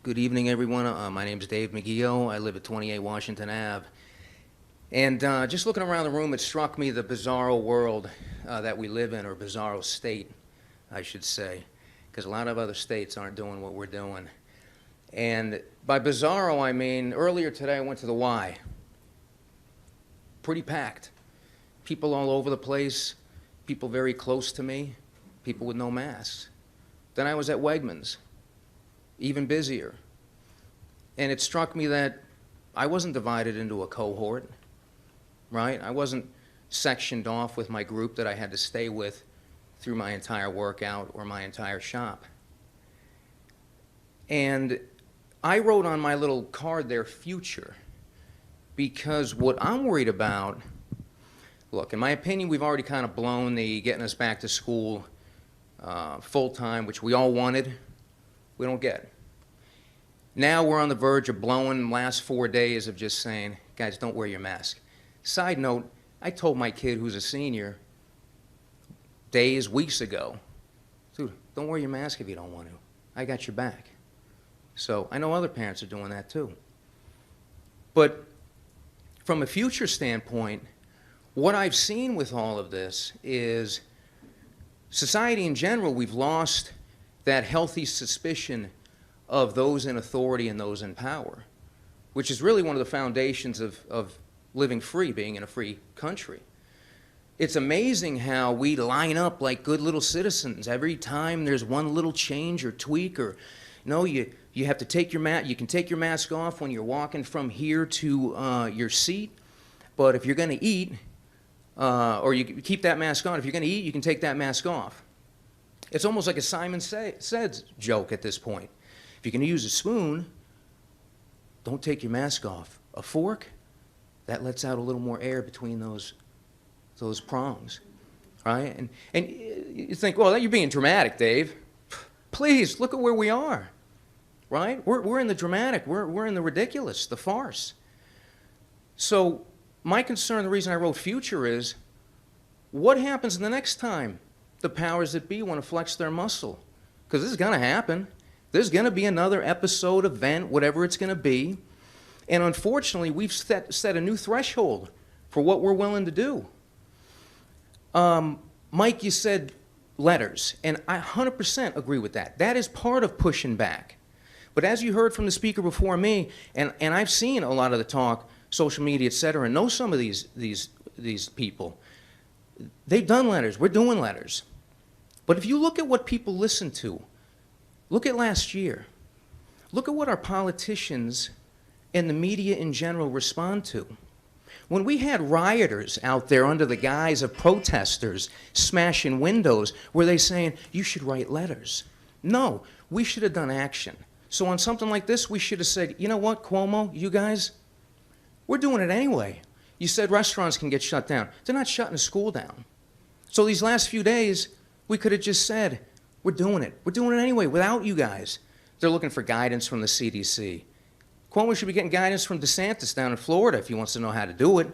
Good evening, everyone. My name is Dave Mcgeo. I live at 28 Washington Ave. And just looking around the room, it struck me the bizarro world that we live in, or bizarro state, I should say, because a lot of other states aren't doing what we're doing. And by bizarro, I mean, earlier today I went to the Y. Pretty packed. People all over the place, people very close to me, people with no masks. Then I was at Wegmans. Even busier. And it struck me that I wasn't divided into a cohort, right? I wasn't sectioned off with my group that I had to stay with through my entire workout or my entire shop. And I wrote on my little card there, future, because what I'm worried about, look, in my opinion, we've already kind of blown the getting us back to school full-time, which we all wanted. We don't get. Now we're on the verge of blowing the last 4 days of just saying, guys, don't wear your mask. Side note, I told my kid who's a senior days, weeks ago, dude, don't wear your mask if you don't want to. I got your back. So I know other parents are doing that too. But from a future standpoint, what I've seen with all of this is society in general, we've lost that healthy suspicion of those in authority and those in power, which is really one of the foundations of living free, being in a free country. It's amazing how we line up like good little citizens every time there's one little change or tweak, or you have to take your mask. You can take your mask off when you're walking from here to your seat, but if you're going to eat, or you keep that mask on. If you're going to eat, you can take that mask off. It's almost like a Simon Says joke at this point. If you're going to use a spoon, don't take your mask off. A fork, that lets out a little more air between those prongs, right? And you think, well, you're being dramatic, Dave. Please, look at where we are, right? We're in the dramatic. We're in the ridiculous, the farce. So my concern, the reason I wrote future is, what happens the next time the powers that be want to flex their muscle? Because this is going to happen. There's going to be another episode, event, whatever it's going to be. And unfortunately, we've set a new threshold for what we're willing to do. Mike, you said letters, and I 100% agree with that. That is part of pushing back. But as you heard from the speaker before me, and I've seen a lot of the talk, social media, et cetera, and know some of these people, they've done letters. We're doing letters. But if you look at what people listen to, look at last year. Look at what our politicians and the media in general respond to. When we had rioters out there under the guise of protesters smashing windows, were they saying, you should write letters? No, we should have done action. So on something like this, we should have said, you know what, Cuomo, you guys, we're doing it anyway. You said restaurants can get shut down. They're not shutting a school down. So these last few days, we could have just said, we're doing it. We're doing it anyway without you guys. They're looking for guidance from the CDC. Cuomo should be getting guidance from DeSantis down in Florida if he wants to know how to do it.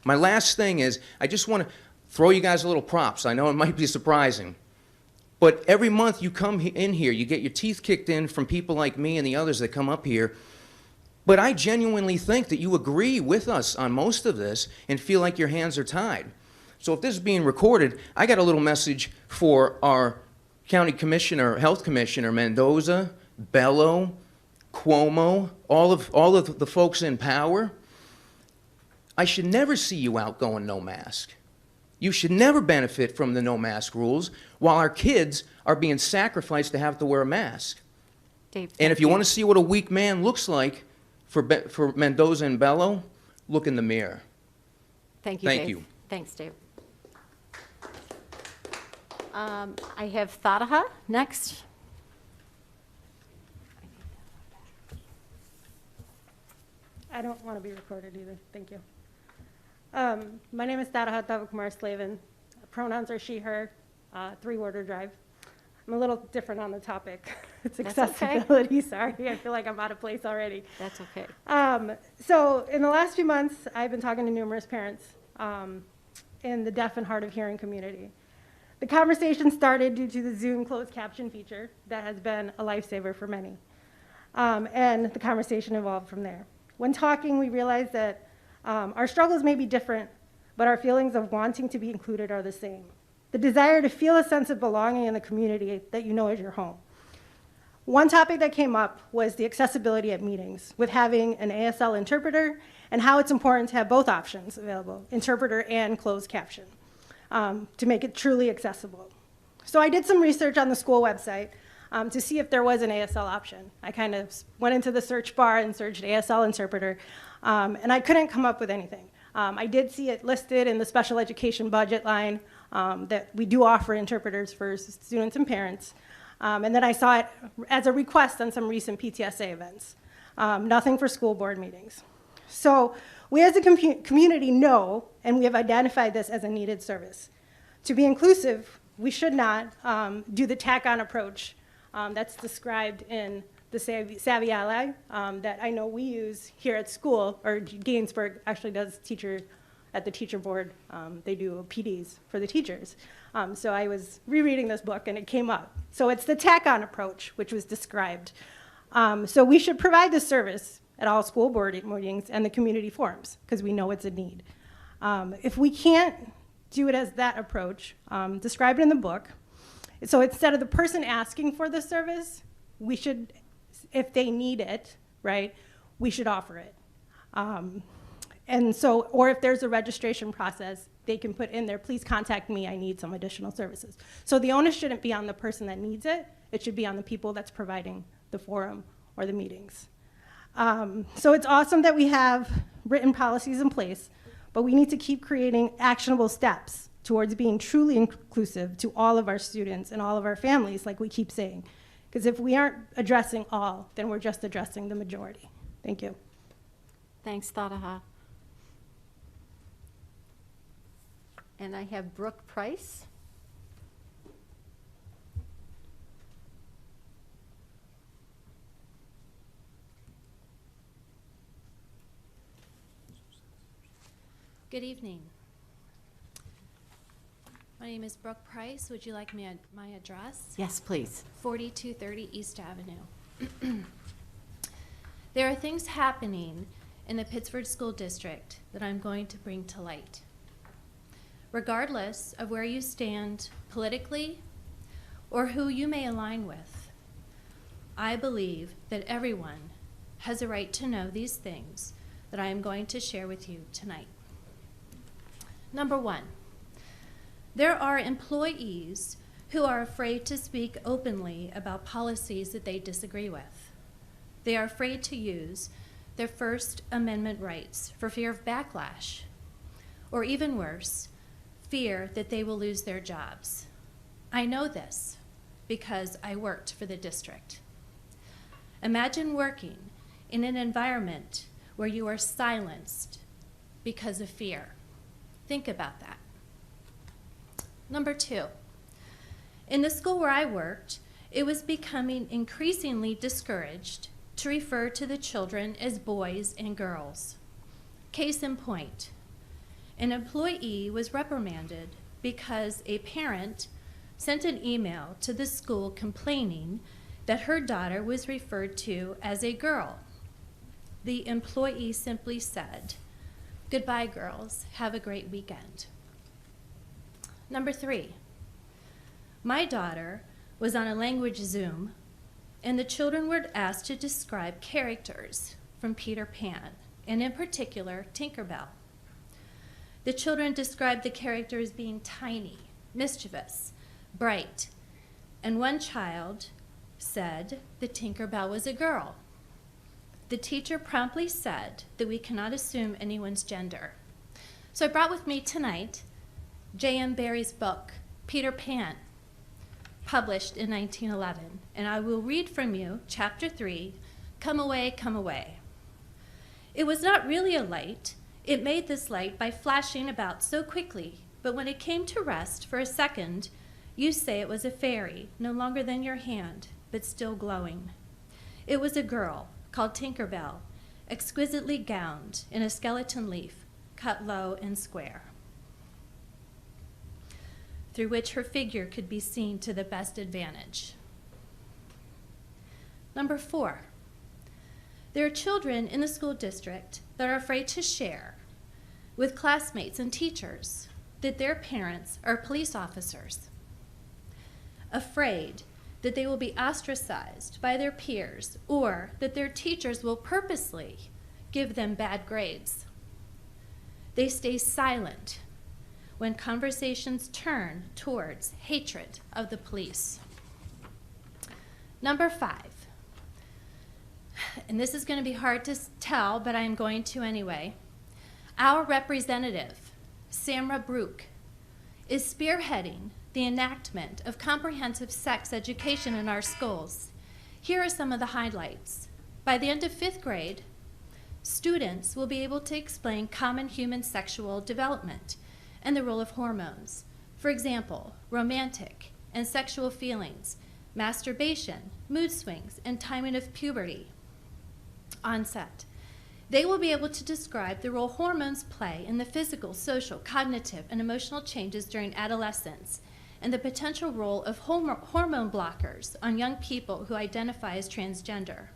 My last thing is, I just want to throw you guys a little props. I know it might be surprising. But every month you come in here, you get your teeth kicked in from people like me and the others that come up here. But I genuinely think that you agree with us on most of this and feel like your hands are tied. So if this is being recorded, I got a little message for our county commissioner, health commissioner, Mendoza, Bello, Cuomo, all of the folks in power. I should never see you out going no mask. You should never benefit from the no mask rules while our kids are being sacrificed to have to wear a mask. Dave, And if you want to see what a weak man looks like for Mendoza and Bello, look in the mirror. Thank you, Thank Dave. you. Thanks, Dave. I have Thadaha next. I don't want to be recorded either. Thank you. My name is Thadaha Tavakumar Slavin. Pronouns are she, her, 3-Warder Drive. I'm a little different on the topic. It's That's accessibility. Sorry, I feel like I'm out of place already. That's okay. So in the last few months, I've been talking to numerous parents in the deaf and hard of hearing community. The conversation started due to the Zoom closed caption feature that has been a lifesaver for many. And the conversation evolved from there. When talking, we realized that our struggles may be different, but our feelings of wanting to be included are the same. The desire to feel a sense of belonging in the community that you know is your home. One topic that came up was the accessibility at meetings, with having an ASL interpreter and how it's important to have both options available, interpreter and closed caption, to make it truly accessible. So I did some research on the school website to see if there was an ASL option. I kind of went into the search bar and searched ASL interpreter, and I couldn't come up with anything. I did see it listed in the special education budget line that we do offer interpreters for students and parents. And then I saw it as a request on some recent PTSA events. Nothing for school board meetings. So we as a community know, and we have identified this as a needed service. To be inclusive, we should not do the tack-on approach that's described in the Savvy Ally that I know we use here at school, or Gainsburg actually does at the teacher board, they do PDs for the teachers. So I was rereading this book and it came up. So it's the tack-on approach, which was described. So we should provide this service at all school board meetings and the community forums, because we know it's a need. If we can't do it as that approach, describe it in the book. So instead of the person asking for the service, we should, if they need it, right, we should offer it. And so, or if there's a registration process, they can put in there, please contact me, I need some additional services. So the onus shouldn't be on the person that needs it, it should be on the people that's providing the forum or the meetings. So it's awesome that we have written policies in place, but we need to keep creating actionable steps towards being truly inclusive to all of our students and all of our families, like we keep saying. Because if we aren't addressing all, then we're just addressing the majority. Thank you. Thanks, Thadaha. And I have Brooke Price. Good evening. My name is Brooke Price. Would you like my address? Yes, please. 4230 East Avenue. There are things happening in the Pittsford School District that I'm going to bring to light. regardless of where you stand politically or who you may align with. I believe that everyone has a right to know these things that I am going to share with you tonight. Number one, there are employees who are afraid to speak openly about policies that they disagree with. They are afraid to use their First Amendment rights for fear of backlash, or even worse, fear that they will lose their jobs. I know this because I worked for the district. Imagine working in an environment where you are silenced because of fear. Think about that. Number two, in the school where I worked, it was becoming increasingly discouraged to refer to the children as boys and girls. Case in point, an employee was reprimanded because a parent sent an email to the school complaining that her daughter was referred to as a girl. The employee simply said, "Goodbye, girls. Have a great weekend." Number three, my daughter was on a language Zoom, and the children were asked to describe characters from Peter Pan, and in particular, Tinkerbell. The children described the character as being tiny, mischievous, bright, and one child said that Tinkerbell was a girl. The teacher promptly said that we cannot assume anyone's gender. So I brought with me tonight J.M. Barrie's book, Peter Pan, published in 1911, and I will read from you chapter 3, Come Away, Come Away. It was not really a light. It made this light by flashing about so quickly, but when it came to rest for a second, you say it was a fairy, no longer than your hand, but still glowing. It was a girl called Tinkerbell, exquisitely gowned in a skeleton leaf, cut low and square, through which her figure could be seen to the best advantage. Number 4, there are children in the school district that are afraid to share with classmates and teachers that their parents are police officers, afraid that they will be ostracized by their peers or that their teachers will purposely give them bad grades. They stay silent when conversations turn towards hatred of the police. Number 5, and this is going to be hard to tell, but I'm going to anyway. Our representative, Samra Brook, is spearheading the enactment of comprehensive sex education in our schools. Here are some of the highlights. By the end of 5th grade, students will be able to explain common human sexual development and the role of hormones. For example, romantic and sexual feelings, masturbation, mood swings, and timing of puberty onset. They will be able to describe the role hormones play in the physical, social, cognitive, and emotional changes during adolescence, and the potential role of hormone blockers on young people who identify as transgender.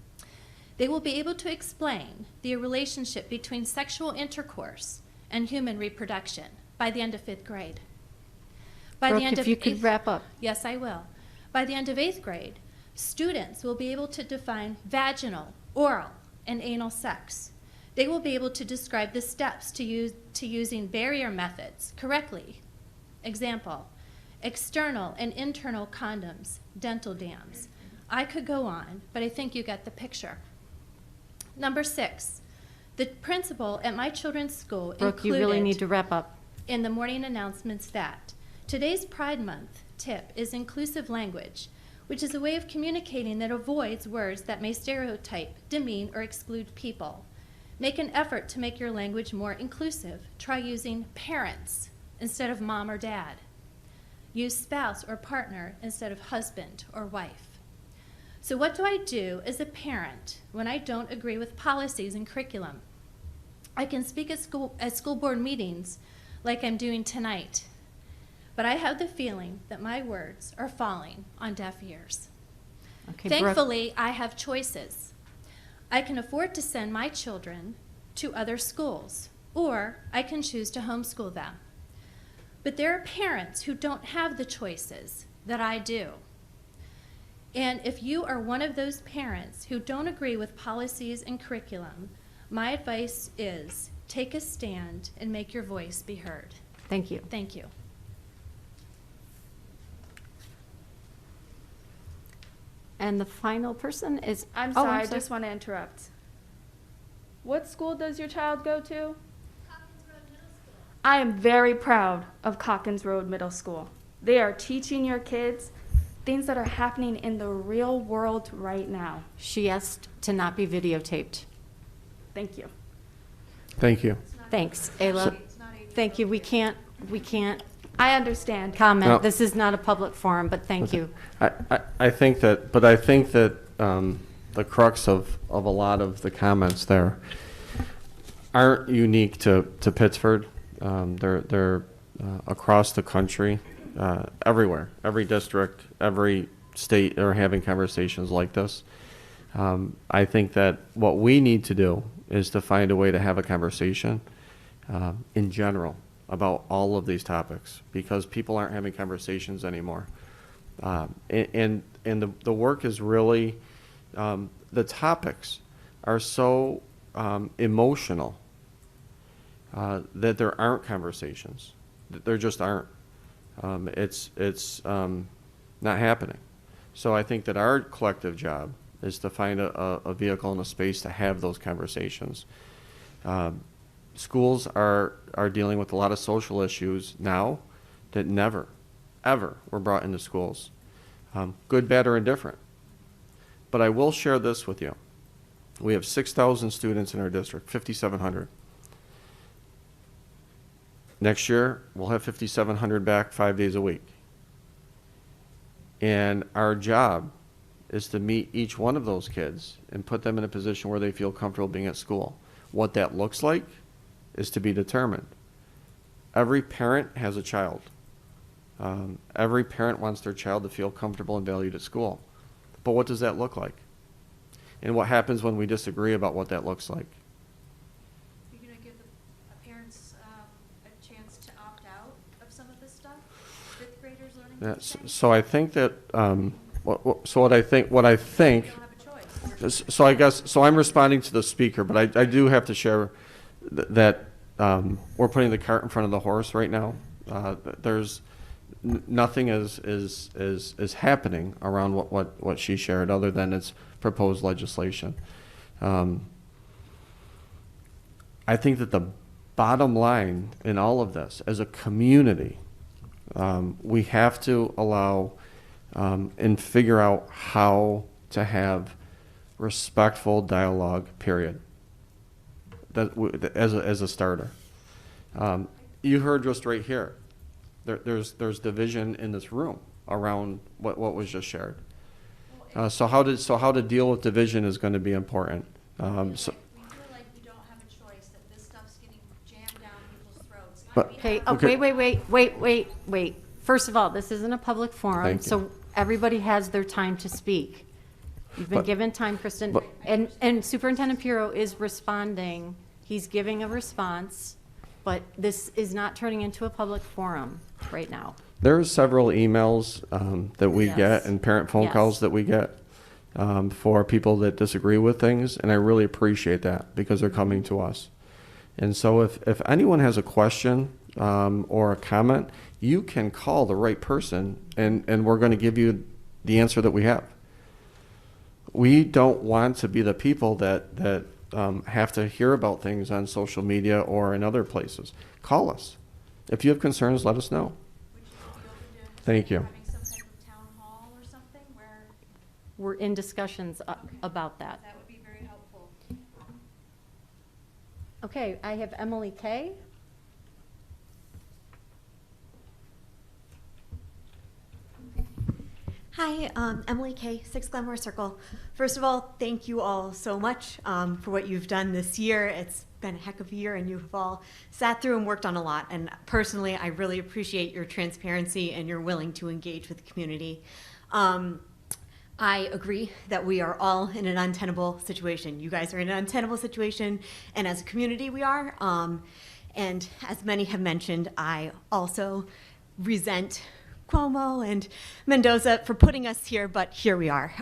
They will be able to explain the relationship between sexual intercourse and human reproduction by the end of 5th grade. By Brooke, the end if of you could wrap up. Yes, I will. By the end of 8th grade, students will be able to define vaginal, oral, and anal sex. They will be able to describe the steps to using barrier methods correctly. Example, external and internal condoms, dental dams. I could go on, but I think you get the picture. Number 6, the principal at my children's school Brooke, you really need to wrap up. in the morning announcements that today's Pride Month tip is inclusive language, which is a way of communicating that avoids words that may stereotype, demean, or exclude people. Make an effort to make your language more inclusive. Try using parents instead of mom or dad. Use spouse or partner instead of husband or wife. So what do I do as a parent when I don't agree with policies and curriculum? I can speak at school board meetings like I'm doing tonight, but I have the feeling that my words are falling on deaf ears. Okay, Brooke. Thankfully, I have choices. I can afford to send my children to other schools, or I can choose to homeschool them. But there are parents who don't have the choices that I do. And if you are one of those parents who don't agree with policies and curriculum, my advice is take a stand and make your voice be heard. Thank you. Thank you. And the final person is. I'm oh, sorry, I just want to interrupt. What school does your child go to? I am very proud of Calkins Road Middle School. They are teaching your kids things that are happening in the real world right now. She asked to not be videotaped. Thank you. Thank you. Thanks, Ayla. Thank you. We can't I understand. comment. No. This is not a public forum, but thank you. I think that, but I think that the crux of a lot of the comments there aren't unique to Pittsford. They're across the country, everywhere. Every district, every state are having conversations like this. I think that what we need to do is to find a way to have a conversation in general about all of these topics, because people aren't having conversations anymore. And the work is really, the topics are so emotional that there aren't conversations. There just aren't. It's not happening. So I think that our collective job is to find a vehicle and a space to have those conversations. Schools are dealing with a lot of social issues now that never, ever were brought into schools. Good, bad, or indifferent. But I will share this with you. We have 6,000 students in our district, 5,700. Next year, we'll have 5,700 back 5 days a week. And our job is to meet each one of those kids and put them in a position where they feel comfortable being at school. What that looks like is to be determined. Every parent has a child. Every parent wants their child to feel comfortable and valued at school. But what does that look like? And what happens when we disagree about what that looks like? You're going to give the parents a chance to opt out of some of this stuff? Fifth graders learning these things? So I think that, so I guess, so I'm responding to the speaker, but I do have to share that we're putting the cart in front of the horse right now. There's nothing is happening around what she shared other than its proposed legislation. I think that the bottom line in all of this, as a community, we have to allow and figure out how to have respectful dialogue, period. As a starter. You heard just right here, there's division in this room around what was just shared. So how to deal with division is going to be important. We feel like we don't have a choice, that this stuff's getting jammed down people's throats. But- Okay, Okay. wait. First of all, this isn't a public forum, Thank you. so everybody has their time to speak. You've been But- given time, Kristen, but- and Superintendent Pirro is responding. He's giving a response, but this is not turning into a public forum right now. There's several emails that we Yes. get and parent phone Yes. calls that we get for people that disagree with things, and I really appreciate that because they're coming to us. And so if anyone has a question or a comment, you can call the right person, and we're going to give you the answer that we have. We don't want to be the people that have to hear about things on social media or in other places. Call us. If you have concerns, let us know. Would you be open to Thank you. having some type of town hall or something where We're in discussions about that. that would be very helpful? Okay, I have Emily Kay. Hi, Emily Kay, 6 Glenmore Circle. First of all, thank you all so much for what you've done this year. It's been a heck of a year, and you've all sat through and worked on a lot. And personally, I really appreciate your transparency and your willing to engage with the community. I agree that we are all in an untenable situation. You guys are in an untenable situation, and as a community, we are. And as many have mentioned, I also resent Cuomo and Mendoza for putting us here, but here we are.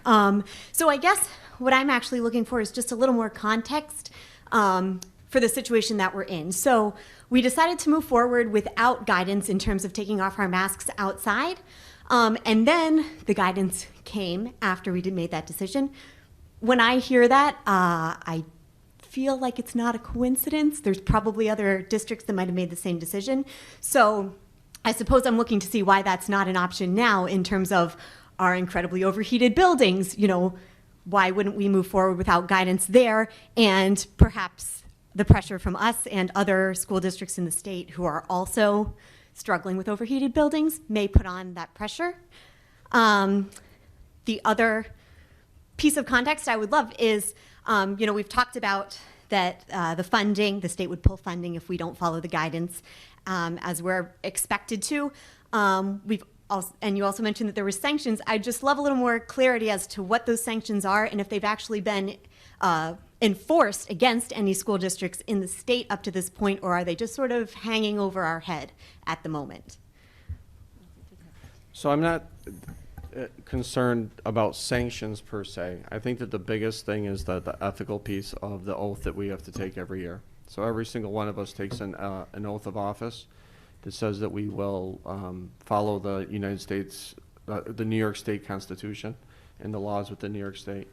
So I guess what I'm actually looking for is just a little more context for the situation that we're in. So we decided to move forward without guidance in terms of taking off our masks outside. And then the guidance came after we made that decision. When I hear that, I feel like it's not a coincidence. There's probably other districts that might have made the same decision. So I suppose I'm looking to see why that's not an option now in terms of our incredibly overheated buildings. You know, why wouldn't we move forward without guidance there? And perhaps the pressure from us and other school districts in the state who are also struggling with overheated buildings may put on that pressure. The other piece of context I would love is, you know, we've talked about that the funding, the state would pull funding if we don't follow the guidance as we're expected to. And you also mentioned that there were sanctions. I'd just love a little more clarity as to what those sanctions are and if they've actually been enforced against any school districts in the state up to this point, or are they just sort of hanging over our head at the moment? So I'm not concerned about sanctions per se. I think that the biggest thing is that the ethical piece of the oath that we have to take every year. So every single one of us takes an oath of office that says that we will follow the United States, the New York State Constitution and the laws within New York State.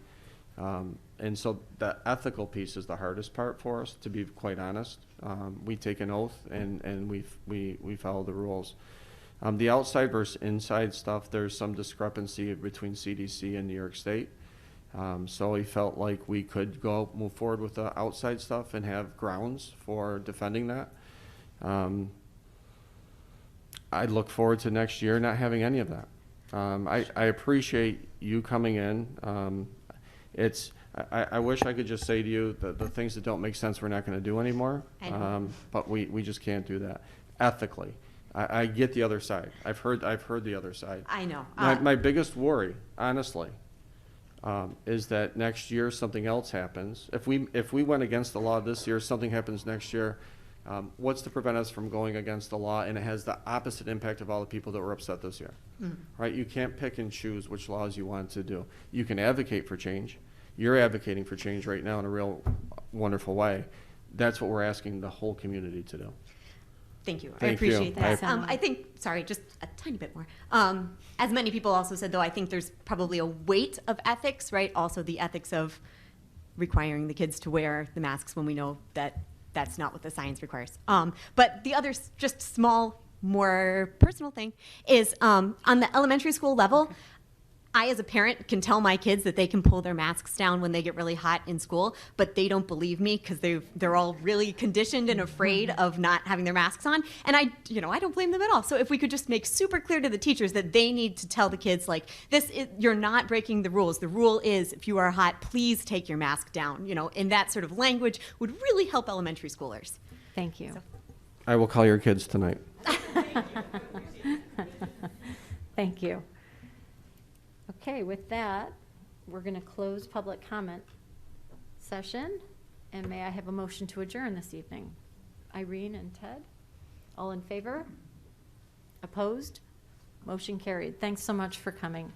And so the ethical piece is the hardest part for us, to be quite honest. We take an oath and we follow the rules. The outside versus inside stuff, there's some discrepancy between CDC and New York State. So we felt like we could move forward with the outside stuff and have grounds for defending that. I look forward to next year not having any of that. I appreciate you coming in. I wish I could just say to you that the things that don't make sense we're not going to do anymore. But we just can't do that ethically. I get the other side. I've heard the other side. I know. My biggest worry, honestly, is that next year something else happens. If we went against the law this year, something happens next year. What's to prevent us from going against the law? And it has the opposite impact of all the people that were upset this year. Right? You can't pick and choose which laws you want to do. You can advocate for change. You're advocating for change right now in a real wonderful way. That's what we're asking the whole community to do. Thank you. I Thank appreciate you. that. I think, sorry, just a tiny bit more. As many people also said, though, I think there's probably a weight of ethics, right? Also the ethics of requiring the kids to wear the masks when we know that that's not what the science requires. But the other just small, more personal thing is on the elementary school level, I, as a parent, can tell my kids that they can pull their masks down when they get really hot in school, but they don't believe me because they're all really conditioned and afraid of not having their masks on. And I don't blame them at all. So if we could just make super clear to the teachers that they need to tell the kids, like, you're not breaking the rules. The rule is, if you are hot, please take your mask down. You know, in that sort of language would really help elementary schoolers. Thank you. I will call your kids tonight. Thank you. Okay, with that, we're going to close public comment session. And may I have a motion to adjourn this evening? Irene and Ted, all in favor? Opposed? Motion carried. Thanks so much for coming.